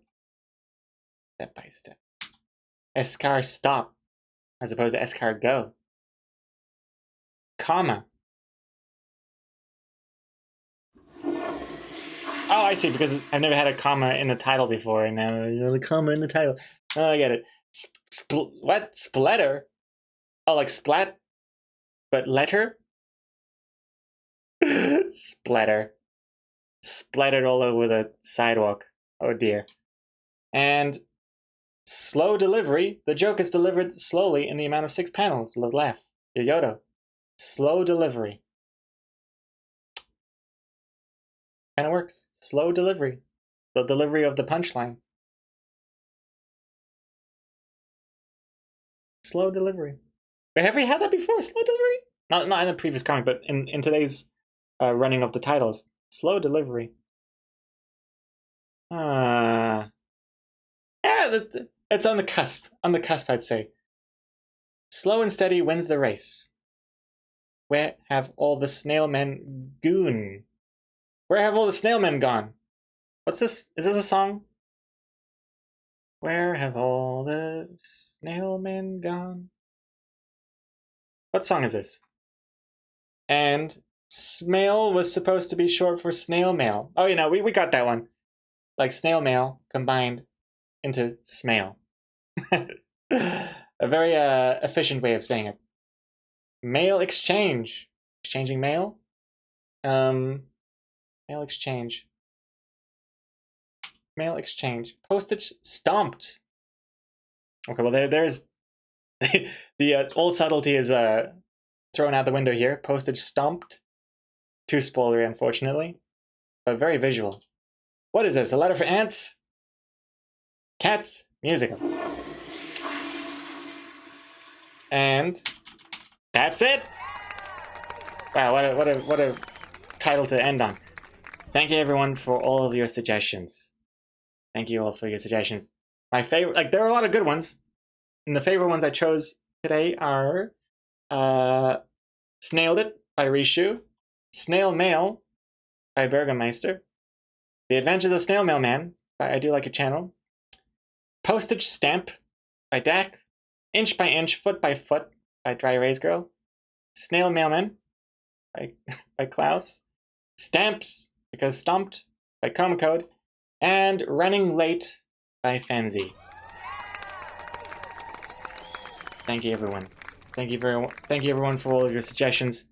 A: Step by step. Escar stop, as opposed to escar go. Comma. Oh, I see, because I've never had a comma in the title before, and now you have a comma in the title. Oh, I get it. What? Splatter? Oh, like splat, but letter? Splatter. Splattered all over the sidewalk. Oh dear. And slow delivery. The joke is delivered slowly in the amount of 6 panels. Laugh. Yoyoto. Slow delivery. Kind of works. Slow delivery. The delivery of the punchline. Slow delivery. But have we had that before? Slow delivery? Not in the previous comic, but in today's running of the titles. Slow delivery. Yeah, it's on the cusp. On the cusp, I'd say. Slow and steady wins the race. Where have all the snail men gone? Where have all the snail men gone? What's this? Is this a song? Where have all the snail men gone? What song is this? And Smail was supposed to be short for snail mail. Oh, you know, we got that one. Like snail mail combined into Smail. A very efficient way of saying it. Mail exchange. Exchanging mail? Mail exchange. Mail exchange. Postage stomped. Okay, well there's the old subtlety is thrown out the window here. Postage stomped. Too spoilery, unfortunately, but very visual. What is this? A letter for ants? Cats? Musical. And that's it. Wow, what a title to end on. Thank you everyone for all of your suggestions. Thank you all for your suggestions. My favorite, like, there are a lot of good ones, and the favorite ones I chose today are Snailed It by Rishu, Snail Mail by Burgermeister, The Adventures of Snail Mailman by I Do Like Your Channel, Postage Stamp by Dak, Inch by Inch, Foot by Foot by Dry Erase Girl, Snail Mailman by Klaus, Stamps because Stomped by Coma Code, and Running Late by Fanzi. Thank you everyone. Thank you everyone for all of your suggestions.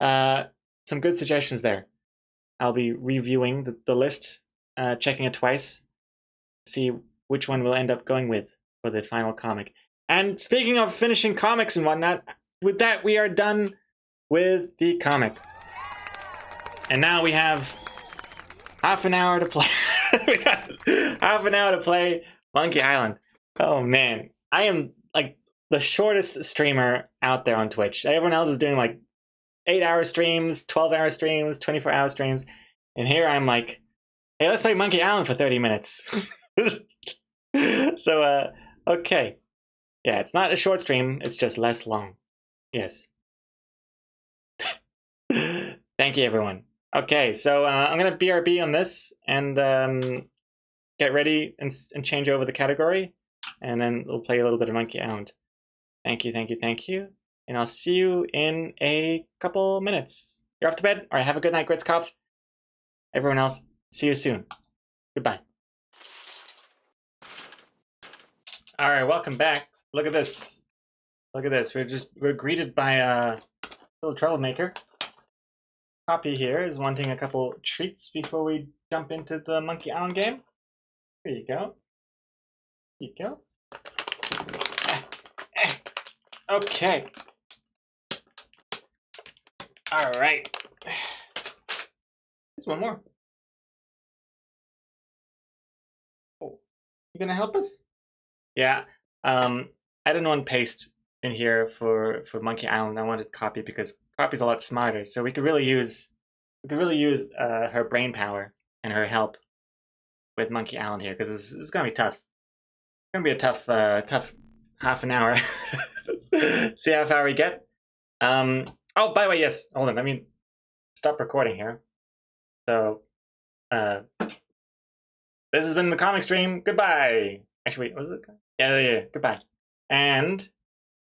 A: Some good suggestions there. I'll be reviewing the list, checking it twice, see which one we'll end up going with for the final comic. And speaking of finishing comics and whatnot, with that we are done with the comic. And now we have half an hour to play. We got half an hour to play Monkey Island. Oh man, I am like the shortest streamer out there on Twitch. Everyone else is doing like 8-hour streams, 12-hour streams, 24-hour streams. And here I'm like, hey, let's play Monkey Island for 30 minutes. So, okay. Yeah, it's not a short stream, it's just less long. Yes. Thank you, everyone. Okay, so I'm going to BRB on this and get ready and change over the category. And then we'll play a little bit of Monkey Island. Thank you, thank you, thank you. And I'll see you in a couple minutes. You're off to bed? All right, have a good night, Gritzkopf. Everyone else, see you soon. Goodbye. All right, welcome back. Look at this. Look at this. We're greeted by a little troublemaker. Poppy here is wanting a couple treats before we jump into the Monkey Island game. Here you go. Here you go. Okay. All right. There's one more. Oh, you gonna help us? Yeah. I didn't want paste in here for Monkey Island. I wanted copy because copy's a lot smarter. So we could really use her brain power and her help with Monkey Island here because this is gonna be tough. It's gonna be a tough half an hour. See how far we get. Oh, by the way, yes. Hold on. Let me stop recording here. So, this has been the comic stream. Goodbye. Actually, wait, was it? Yeah. Goodbye. And